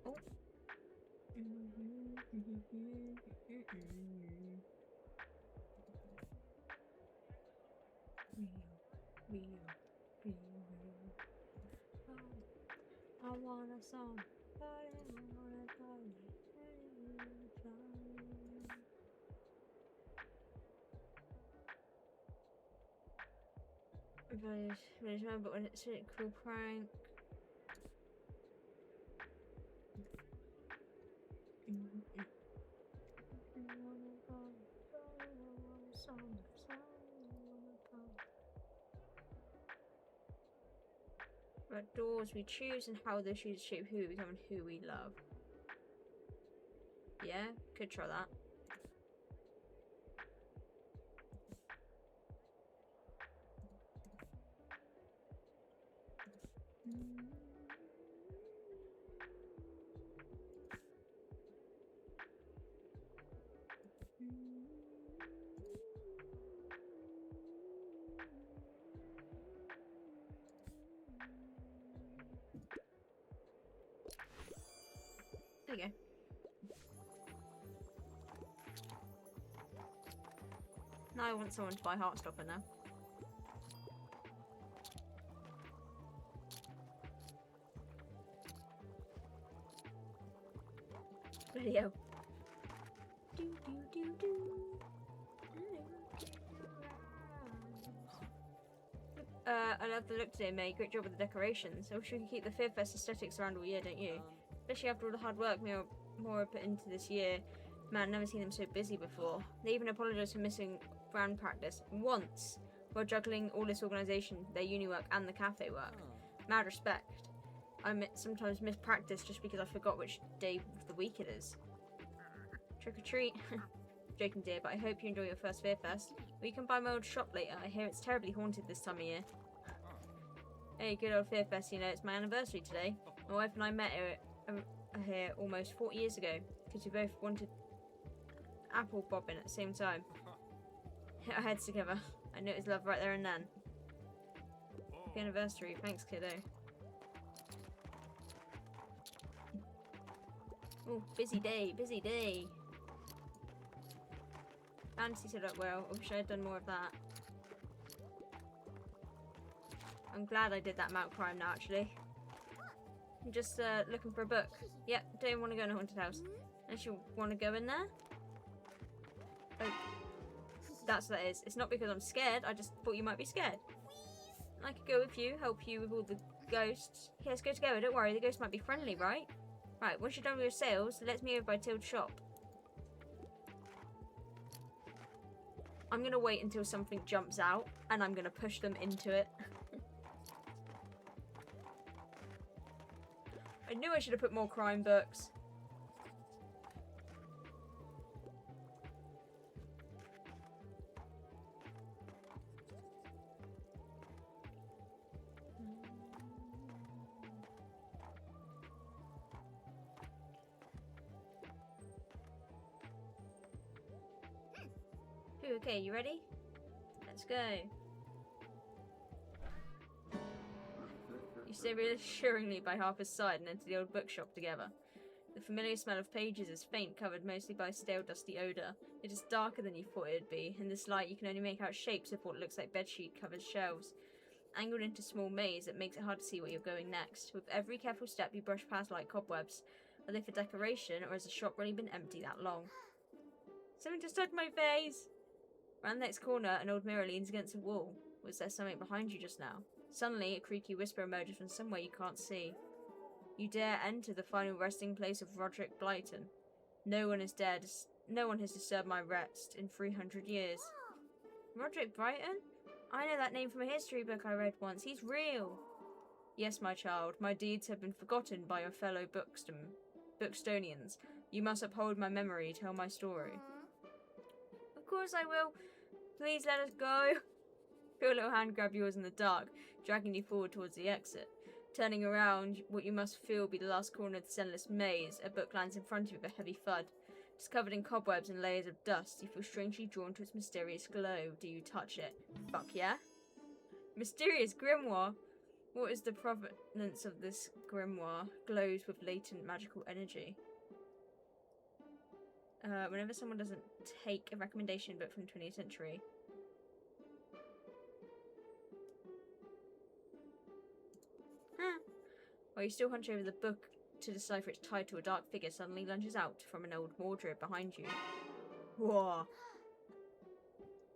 Oh. I want a song. But when it's a cool prank. What doors we choose and how those shoes shape who we become and who we love. Yeah, could try that. There you go. Now I want someone to buy Heartstopper now. Video. I love the look today, May. Great job with the decorations. I wish we could keep the Fear Fest aesthetics around all year, don't you? Especially after all the hard work more put into this year. Man, never seen them so busy before. They even apologised for missing brand practice once while juggling all this organisation, their uni work and the cafe work. Mad respect. I sometimes miss practice just because I forgot which day of the week it is. Trick or treat. Joking, dear, but I hope you enjoy your first Fear Fest. Or you can buy my old shop later. I hear it's terribly haunted this time of year. Hey, good old Fear Fest, you know, it's my anniversary today. My wife and I met here almost 40 years ago because we both wanted apple bobbing at the same time. Hit our heads together. I knew it was love right there and then. Happy anniversary. Thanks, kiddo. Oh, busy day, busy day. Fantasy set up well. I wish I had done more of that. I'm glad I did that Mount Crime now, actually. I'm just looking for a book. Yep, don't want to go in a haunted house. Unless you want to go in there. Oh, that's what that is. It's not because I'm scared. I just thought you might be scared. I could go with you, help you with all the ghosts. Yeah, let's go together. Don't worry, the ghosts might be friendly, right? Right, once you're done with your sales, let's meet over by Til's shop. I'm going to wait until something jumps out, and I'm going to push them into it. I knew I should have put more crime books. Okay, you ready? Let's go. You stay reassuringly by Harper's side and enter the old bookshop together. The familiar smell of pages is faint, covered mostly by stale, dusty odour. It is darker than you thought it would be. In this light, you can only make out shapes of what looks like bedsheet-covered shelves, angled into a small maze that makes it hard to see where you're going next. With every careful step, you brush past light cobwebs. Are they for decoration, or has the shop really been empty that long? Something just touched my face! Round the next corner, an old mirror leans against a wall. Was there something behind you just now? Suddenly, a creaky whisper emerges from somewhere you can't see. You dare enter the final resting place of Roderick Blyton. No one is dead. No one has disturbed my rest in 300 years. Roderick Brighton? I know that name from a history book I read once. He's real. Yes, my child. My deeds have been forgotten by your fellow Bookstonians. You must uphold my memory, tell my story. Of course I will. Please let us go. Feel a little hand grab yours in the dark, dragging you forward towards the exit. Turning around, what you must feel be the last corner of the endless maze, a book lands in front of you with a heavy thud. It's covered in cobwebs and layers of dust. You feel strangely drawn to its mysterious glow. Do you touch it? Fuck yeah. Mysterious grimoire? What is the provenance of this grimoire? Glows with latent magical energy. Whenever someone doesn't take a recommendation book from the 20th century. While you still hunch over the book to decipher its title, a dark figure suddenly lunges out from an old wardrobe behind you. Whoa.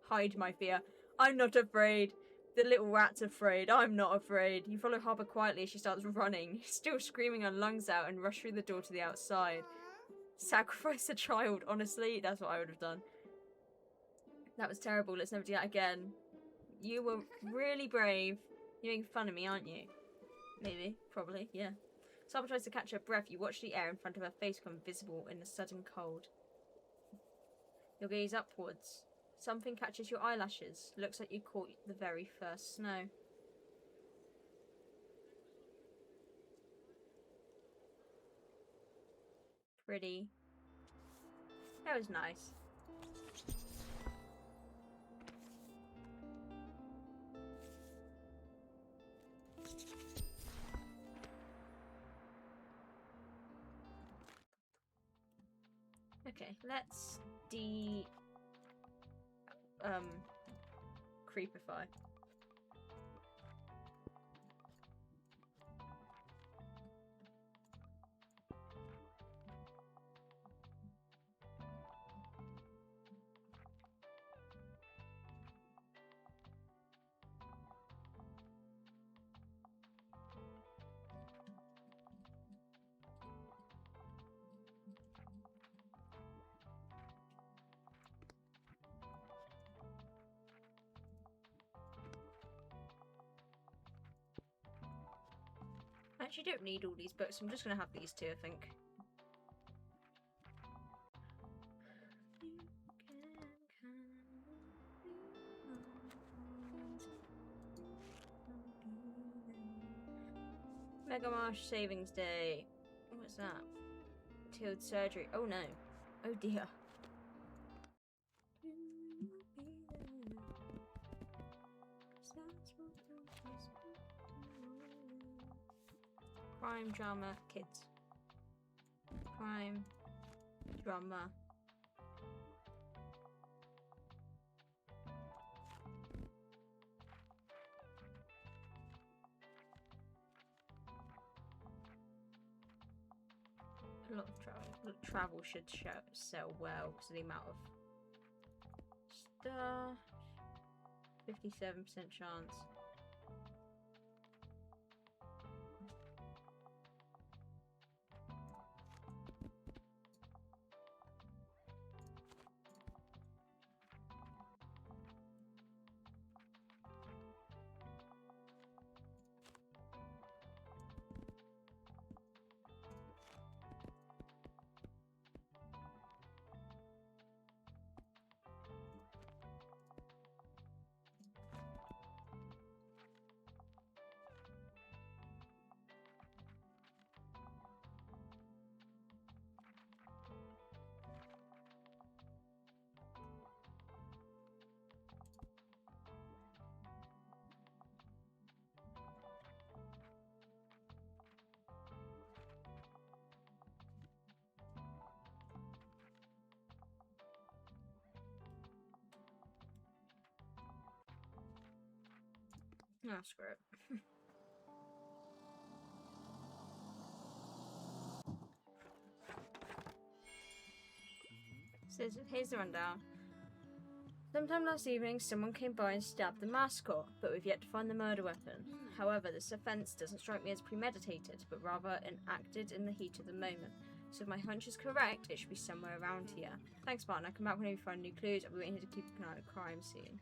Hide my fear. I'm not afraid. The little rat's afraid. I'm not afraid. You follow Harper quietly as she starts running, still screaming her lungs out, and rush through the door to the outside. Sacrifice a child, honestly? That's what I would have done. That was terrible. Let's never do that again. You were really brave. You're making fun of me, aren't you? Maybe. Probably. Yeah. Harper tries to catch her breath. You watch the air in front of her face become visible in the sudden cold. Your gaze upwards. Something catches your eyelashes. Looks like you caught the very first snow. Pretty. That was nice. Okay, let's creepify. I actually don't need all these books. I'm just going to have these two, I think. Mega Marsh Savings Day. What's that? Tilled surgery. Oh no. Oh dear. Crime, drama, kids. Crime, drama. A lot of travel. Travel should sell well because of the amount of stuff. 57% chance. Oh, screw it. So here's the rundown. Sometime last evening, someone came by and stabbed the mascot, but we've yet to find the murder weapon. However, this offence doesn't strike me as premeditated, but rather enacted in the heat of the moment. So if my hunch is correct, it should be somewhere around here. Thanks, Martin. I'll come back whenever you find new clues. I'll be waiting here to keep an eye on the crime scene.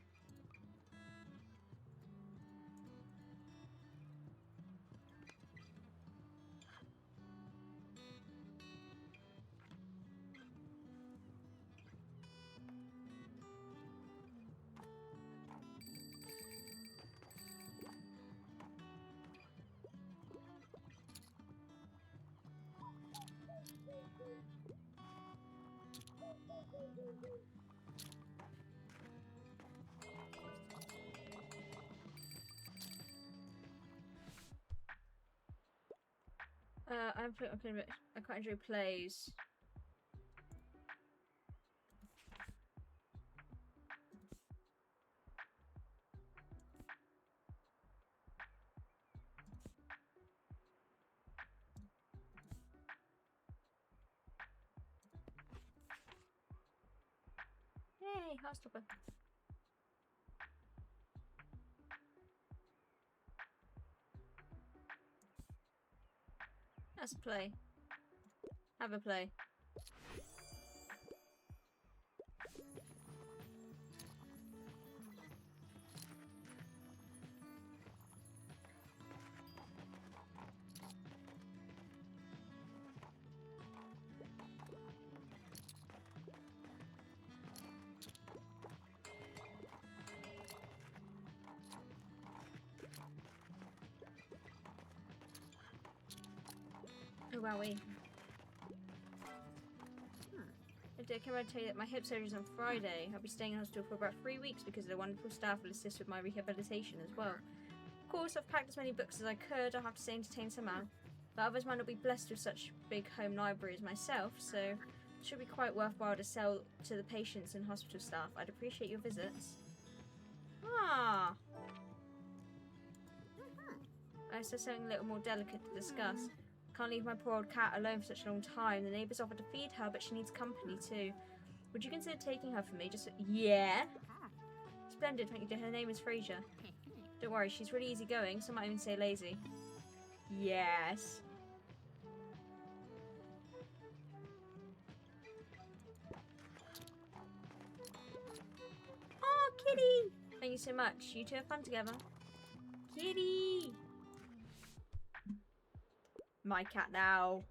I quite enjoy plays. Yay, Heartstopper. That's a play. Have a play. Oh, wowee. I came out to tell you that my hip surgery is on Friday. I'll be staying in hospital for about 3 weeks because the wonderful staff will assist with my rehabilitation as well. Of course, I've packed as many books as I could. I'll have to stay entertained somehow. But others might not be blessed with such big home library as myself, so it should be quite worthwhile to sell to the patients and hospital staff. I'd appreciate your visits. Ah! I said something a little more delicate to discuss. Can't leave my poor old cat alone for such a long time. The neighbours offered to feed her, but she needs company too. Would you consider taking her for me? Just yeah. Splendid, thank you dear. Her name is Frasier. Don't worry, she's really easygoing. Some might even say lazy. Yes. Oh, kitty! Thank you so much. You two have fun together. Kitty! My cat now.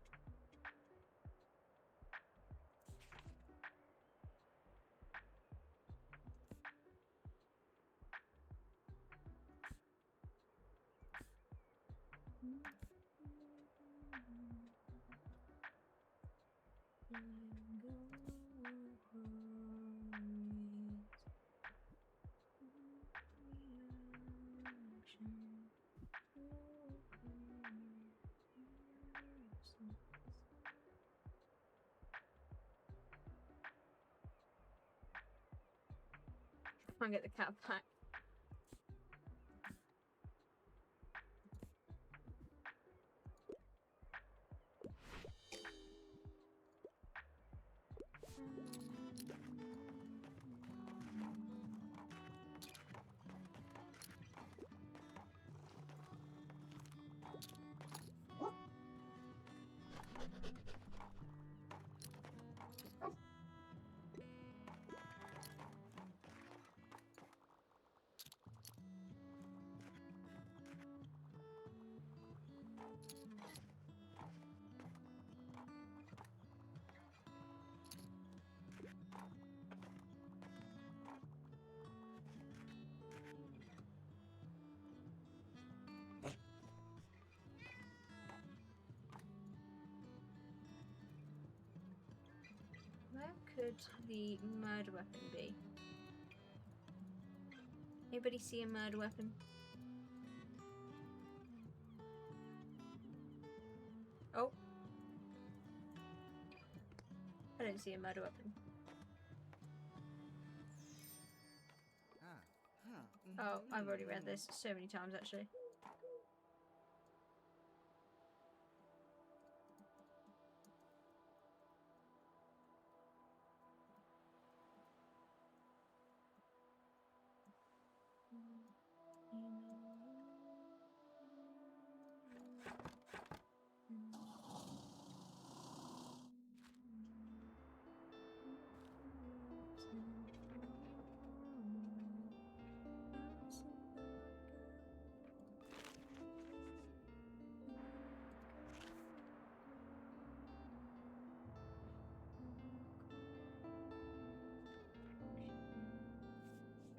Try and get the cat back. Where could the murder weapon be? Anybody see a murder weapon? Oh. I don't see a murder weapon. Oh, I've already read this so many times, actually.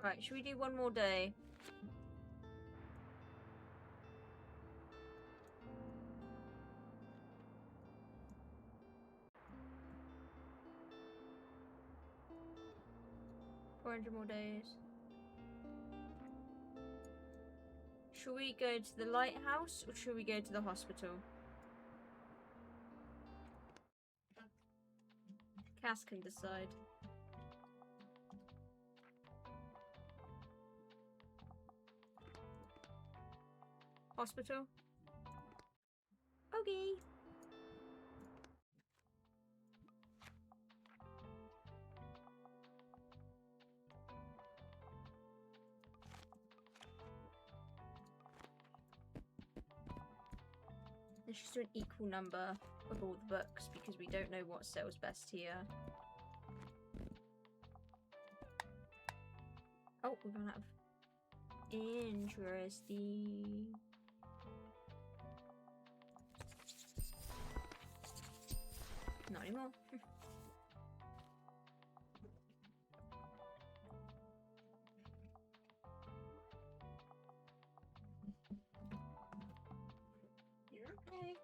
Right, should we do one more day? $400 more days. Should we go to the lighthouse or should we go to the hospital? Cass can decide. Hospital? Okay. Let's just do an equal number of all the books because we don't know what sells best here. Oh, we've run out of... Interesting. Not anymore. You're okay.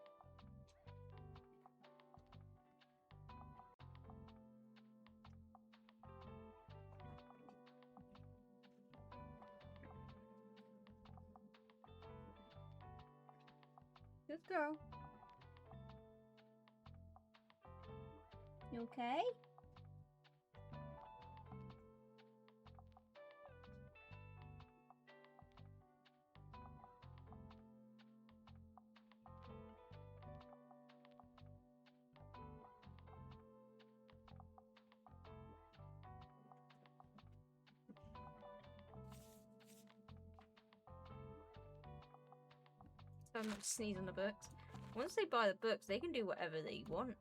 Good girl. You okay? So I'm not sneeze on the books. Once they buy the books, they can do whatever they want.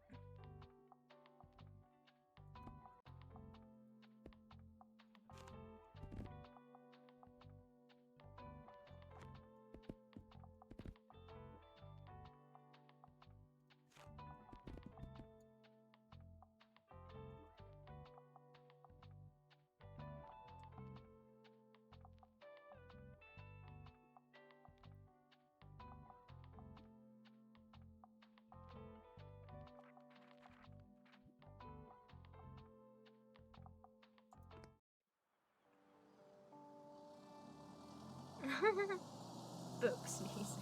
Book sneezes.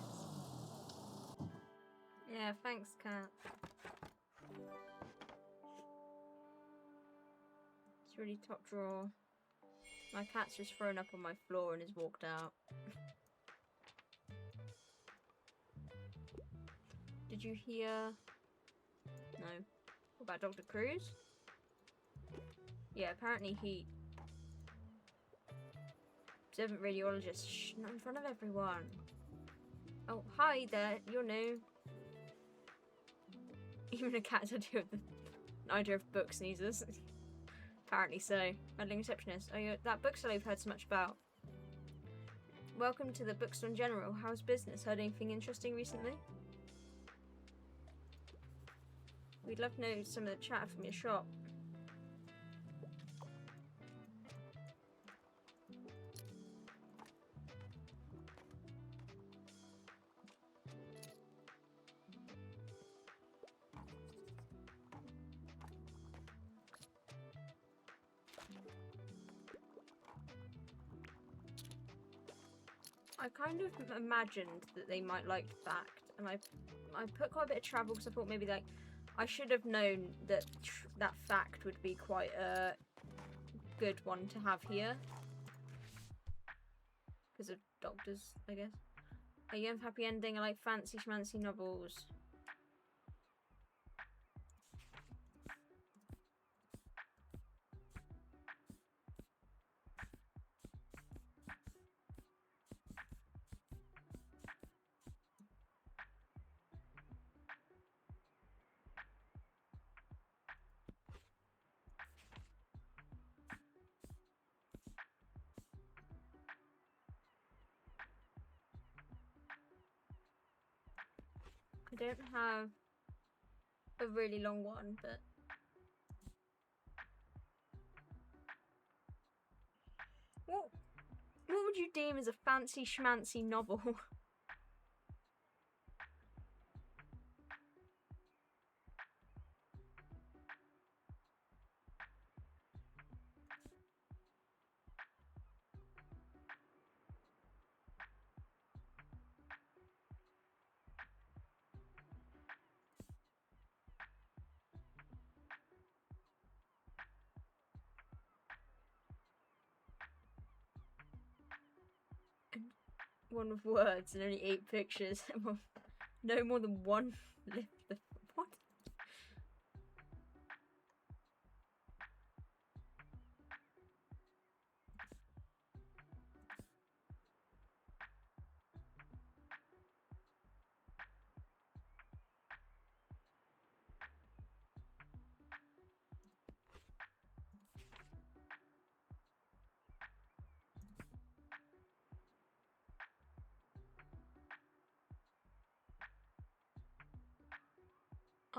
Yeah, thanks, cat. It's really top drawer. My cat's just thrown up on my floor and has walked out. Did you hear? No. What about Dr. Cruz? Yeah, apparently he... Observant radiologist. Shh, not in front of everyone. Oh, hi there. You're new. Even a cat's idea of the idea of book sneezes. Apparently so. Meddling receptionist. Oh, you're that bookstore I've heard so much about. Welcome to the bookstore in general. How's business? Heard anything interesting recently? We'd love to know some of the chat from your shop. I kind of imagined that they might like fact, and I put quite a bit of travel because I thought maybe like I should have known that that fact would be quite a good one to have here. Because of doctors, I guess. A young happy ending. I like fancy schmancy novels. I don't have a really long one, but what would you deem as a fancy schmancy novel? One with words and only 8 pictures. No more than one lip. What?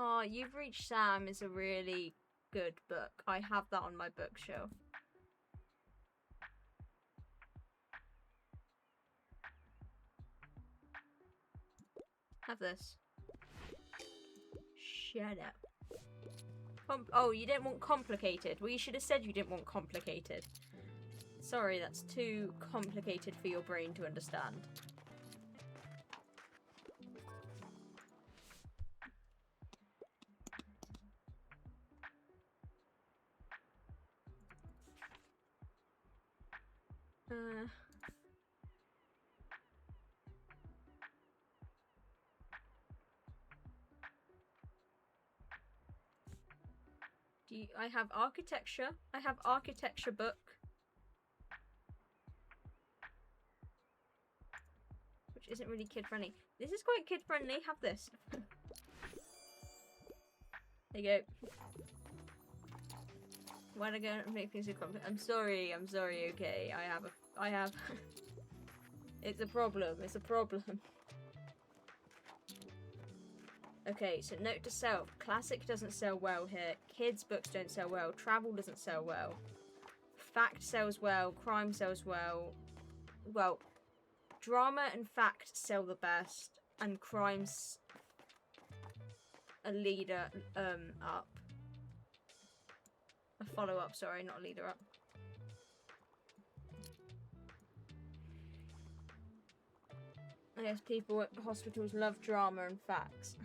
Oh, You've Reached Sam is a really good book. I have that on my bookshelf. Have this. Shut up. Oh, you didn't want complicated. Well, you should have said you didn't want complicated. Sorry, that's too complicated for your brain to understand. I have architecture. I have architecture book. Which isn't really kid friendly. This is quite kid friendly. Have this. There you go. Why'd I go and make things so complicated? I'm sorry, okay. I have It's a problem, it's a problem. Okay, so note to self. Classic doesn't sell well here. Kids books don't sell well. Travel doesn't sell well. Fact sells well. Crime sells well. Well, drama and fact sell the best. And crime's a leader up. A follow-up, sorry, not a leader up. I guess people at hospitals love drama and facts.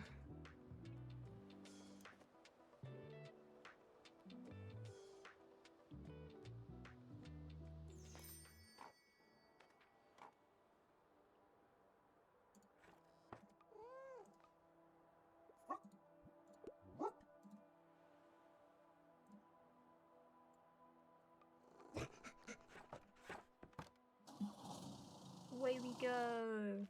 Away we go.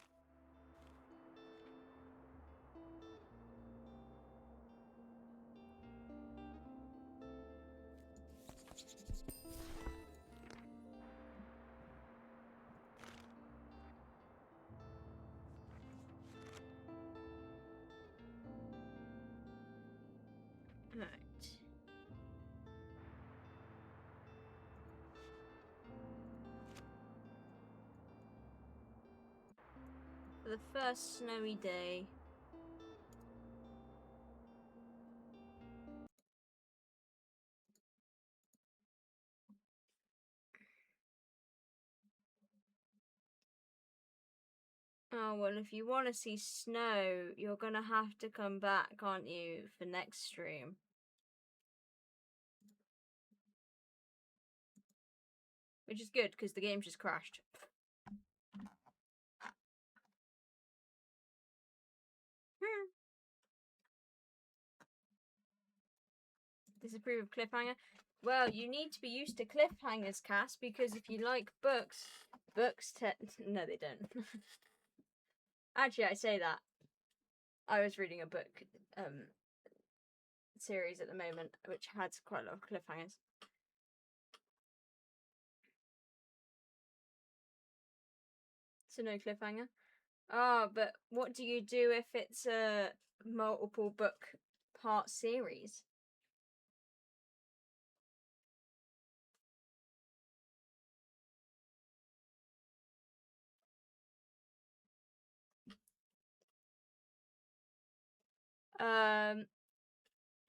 Right. For the first snowy day. Oh, well, if you want to see snow, you're gonna have to come back, aren't you, for next stream? Which is good, because the game just crashed. Disapprove of cliffhanger? Well, you need to be used to cliffhangers, Cass, because if you like books, no, they don't. Actually, I say that. I was reading a book series at the moment, which had quite a lot of cliffhangers. So no cliffhanger. Ah, but what do you do if it's a multiple book part series?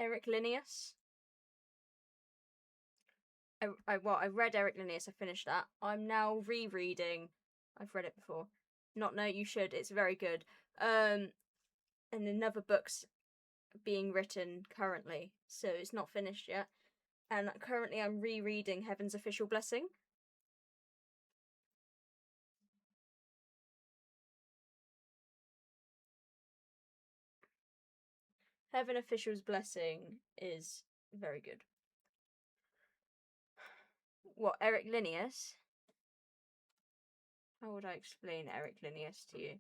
Eric Linnaeus. I read Eric Linnaeus. I finished that. I'm now rereading. I've read it before. Not no, you should. It's very good. And another book's being written currently, so it's not finished yet. And currently, I'm rereading Heaven's Official Blessing. Heaven Official's Blessing is very good. What, Eric Linnaeus? How would I explain Eric Linnaeus to you?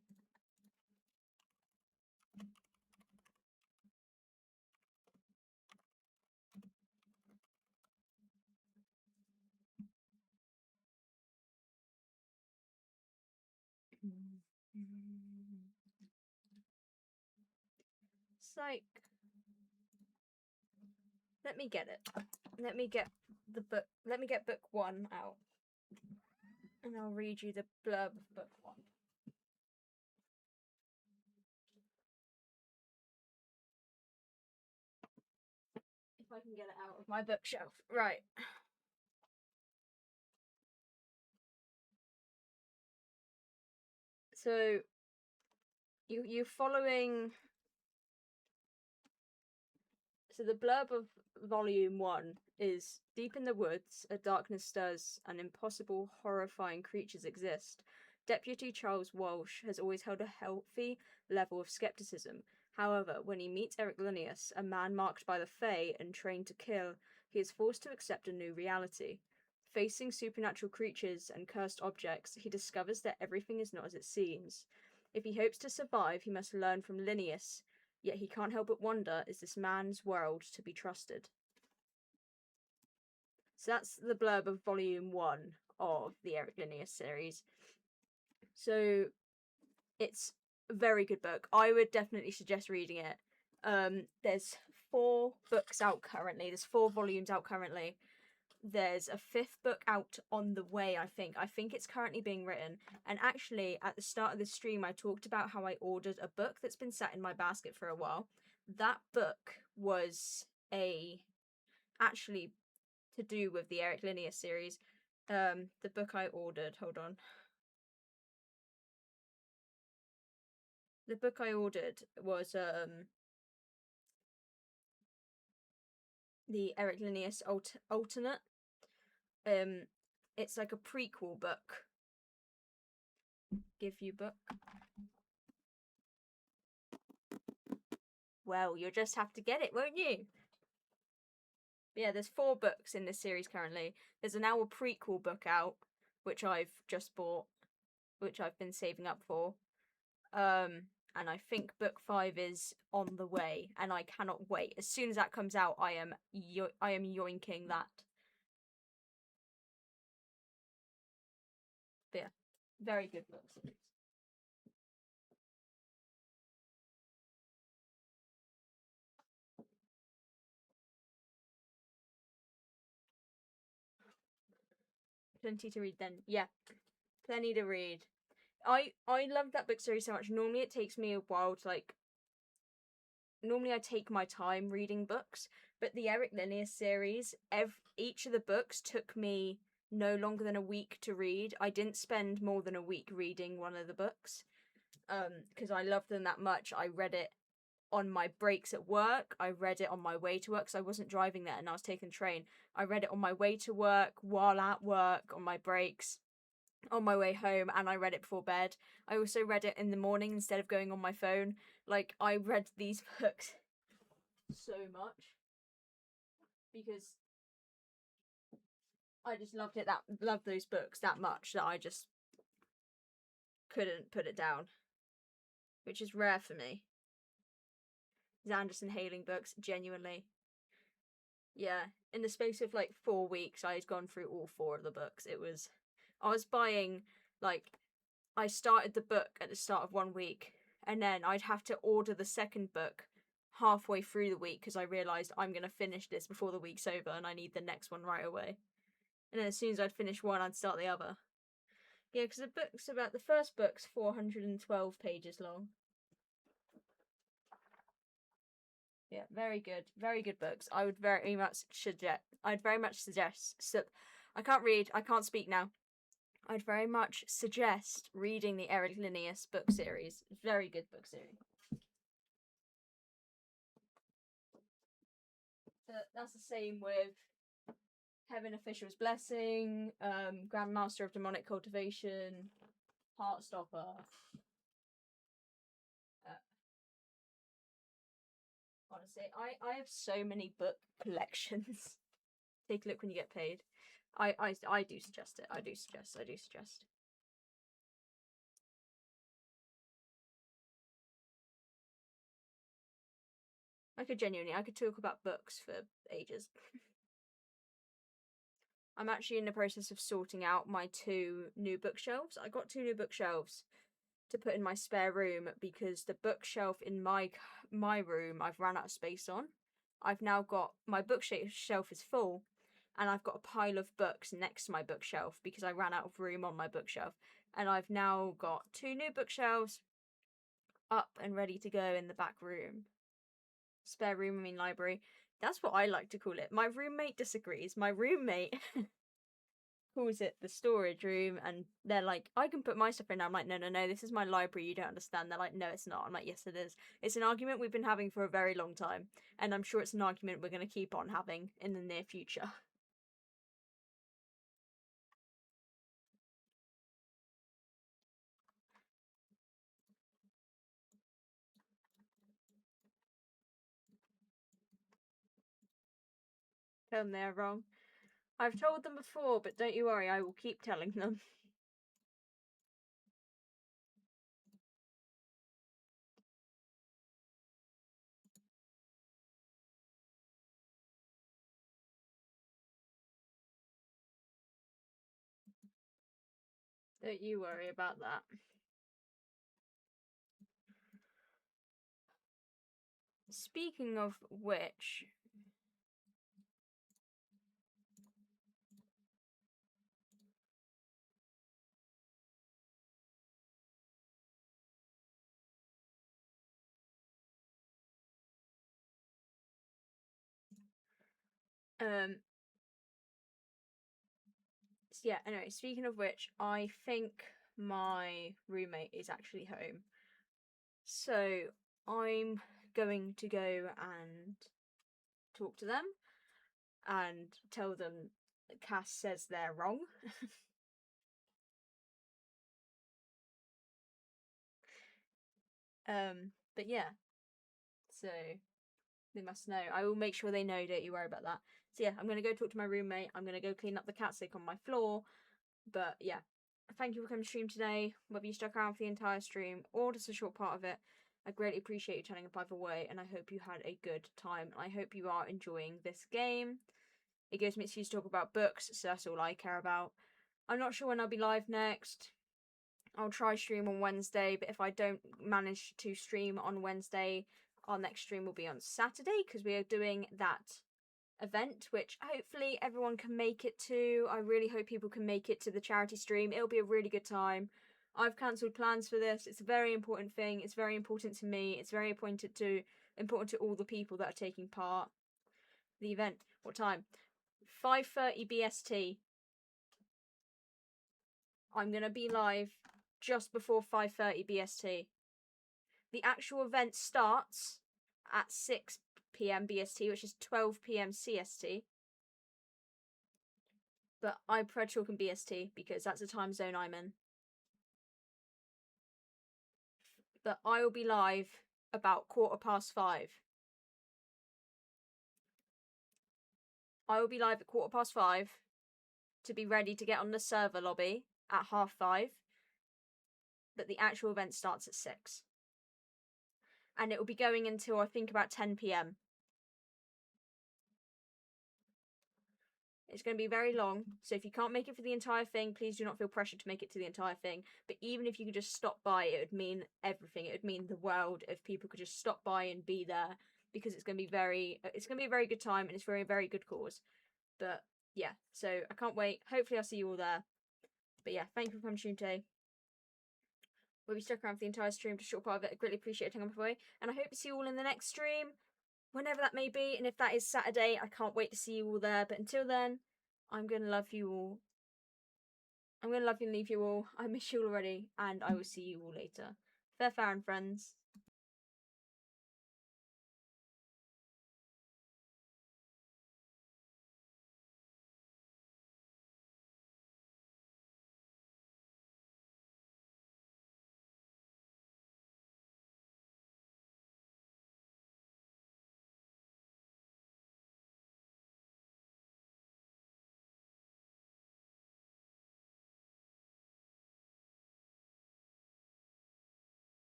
It's like, let me get it. Let me get the book. Let me get book 1 out, and I'll read you the blurb of book 1. If I can get it out of my bookshelf. Right. So you're following. So the blurb of volume 1 is: deep in the woods, a darkness stirs, and impossible, horrifying creatures exist. Deputy Charles Walsh has always held a healthy level of skepticism. However, when he meets Eric Linnaeus, a man marked by the Fae and trained to kill, he is forced to accept a new reality. Facing supernatural creatures and cursed objects, he discovers that everything is not as it seems. If he hopes to survive, he must learn from Linnaeus, yet he can't help but wonder, is this man's world to be trusted? So that's the blurb of volume 1 of the Eric Linnaeus series. So it's a very good book. I would definitely suggest reading it. There's 4 books out currently. There's 4 volumes out currently. There's a 5th book out on the way, I think. I think it's currently being written. And actually, at the start of the stream, I talked about how I ordered a book that's been sat in my basket for a while. That book was actually to do with the Eric Linnaeus series. The book I ordered, hold on. The book I ordered was the Eric Linnaeus alternate. It's like a prequel book. Give you book. Well, you'll just have to get it, won't you? But yeah, there's 4 books in this series currently. There's now a prequel book out, which I've just bought, which I've been saving up for. And I think book 5 is on the way, and I cannot wait. As soon as that comes out, I am yoinking that. But yeah, very good book series. Plenty to read then. Yeah, plenty to read. I love that book series so much. Normally it takes me a while to normally I take my time reading books, but the Eric Linnaeus series, each of the books took me no longer than a week to read. I didn't spend more than a week reading one of the books, because I loved them that much. I read it on my breaks at work. I read it on my way to work because I wasn't driving there and I was taking the train. I read it on my way to work, while at work, on my breaks, on my way home, and I read it before bed. I also read it in the morning instead of going on my phone. I read these books so much because I just loved those books that much that I just couldn't put it down, which is rare for me. Anderson Hailing books, genuinely. Yeah, in the space of like 4 weeks, I had gone through all 4 of the books. I was buying, like, I started the book at the start of 1 week, and then I'd have to order the second book halfway through the week because I realised I'm going to finish this before the week's over and I need the next one right away. And then as soon as I'd finish one, I'd start the other. Yeah, because the first book's 412 pages long. Yeah, very good books. I'd very much suggest. So, I can't read. I can't speak now. I'd very much suggest reading the Eric Linnaeus book series. Very good book series. That's the same with Heaven Official's Blessing, Grandmaster of Demonic Cultivation, Heartstopper. Honestly, I have so many book collections. Take a look when you get paid. I do suggest it. I do suggest. I could talk about books for ages. I'm actually in the process of sorting out my 2 new bookshelves. I got 2 new bookshelves to put in my spare room because the bookshelf in my room I've run out of space on. I've now got my bookshelf is full, and I've got a pile of books next to my bookshelf because I ran out of room on my bookshelf. And I've now got 2 new bookshelves up and ready to go in the back room. Spare room, I mean library. That's what I like to call it. My roommate disagrees. My roommate calls it the storage room, and they're like, I can put my stuff in. I'm like, no, this is my library. You don't understand. They're like, no, it's not. I'm like, yes, it is. It's an argument we've been having for a very long time, and I'm sure it's an argument we're going to keep on having in the near future. Tell them they're wrong. I've told them before, but don't you worry, I will keep telling them. Don't you worry about that. Speaking of which, yeah, anyway, speaking of which, I think my roommate is actually home. So I'm going to go and talk to them and tell them that Cass says they're wrong. But yeah, so they must know. I will make sure they know, don't you worry about that. So yeah, I'm going to go talk to my roommate. I'm going to go clean up the cat sick on my floor. But yeah, thank you for coming to stream today. Whether you stuck around for the entire stream or just a short part of it, I greatly appreciate you turning up either way, and I hope you had a good time. I hope you are enjoying this game. It gives me an excuse to talk about books, so that's all I care about. I'm not sure when I'll be live next. I'll try stream on Wednesday, but if I don't manage to stream on Wednesday, our next stream will be on Saturday because we are doing that event, which hopefully everyone can make it to. I really hope people can make it to the charity stream. It'll be a really good time. I've cancelled plans for this. It's a very important thing. It's very important to me. It's very important to all the people that are taking part. The event. What time? 5:30 BST. I'm gonna be live just before 5:30 BST. The actual event starts at 6 p.m. BST, which is 12 p.m. CST. But I prefer talking BST because that's the time zone I'm in. But I will be live about 5:15. I will be live at 5:15 to be ready to get on the server lobby at 5:30. But the actual event starts at 6. And it will be going until I think about 10 p.m. It's going to be very long, so if you can't make it for the entire thing, please do not feel pressured to make it to the entire thing. But even if you could just stop by, it would mean everything. It would mean the world if people could just stop by and be there, because it's going to be a very good time, and it's for a very good cause. But yeah, so I can't wait. Hopefully I'll see you all there. But yeah, thank you for coming to stream today. We'll be stuck around for the entire stream, just a short part of it. I greatly appreciate it, and I hope to see you all in the next stream, whenever that may be. And if that is Saturday, I can't wait to see you all there. But until then, I'm going to love you all. I'm going to love you and leave you all. I miss you already, and I will see you all later. Fair and friends.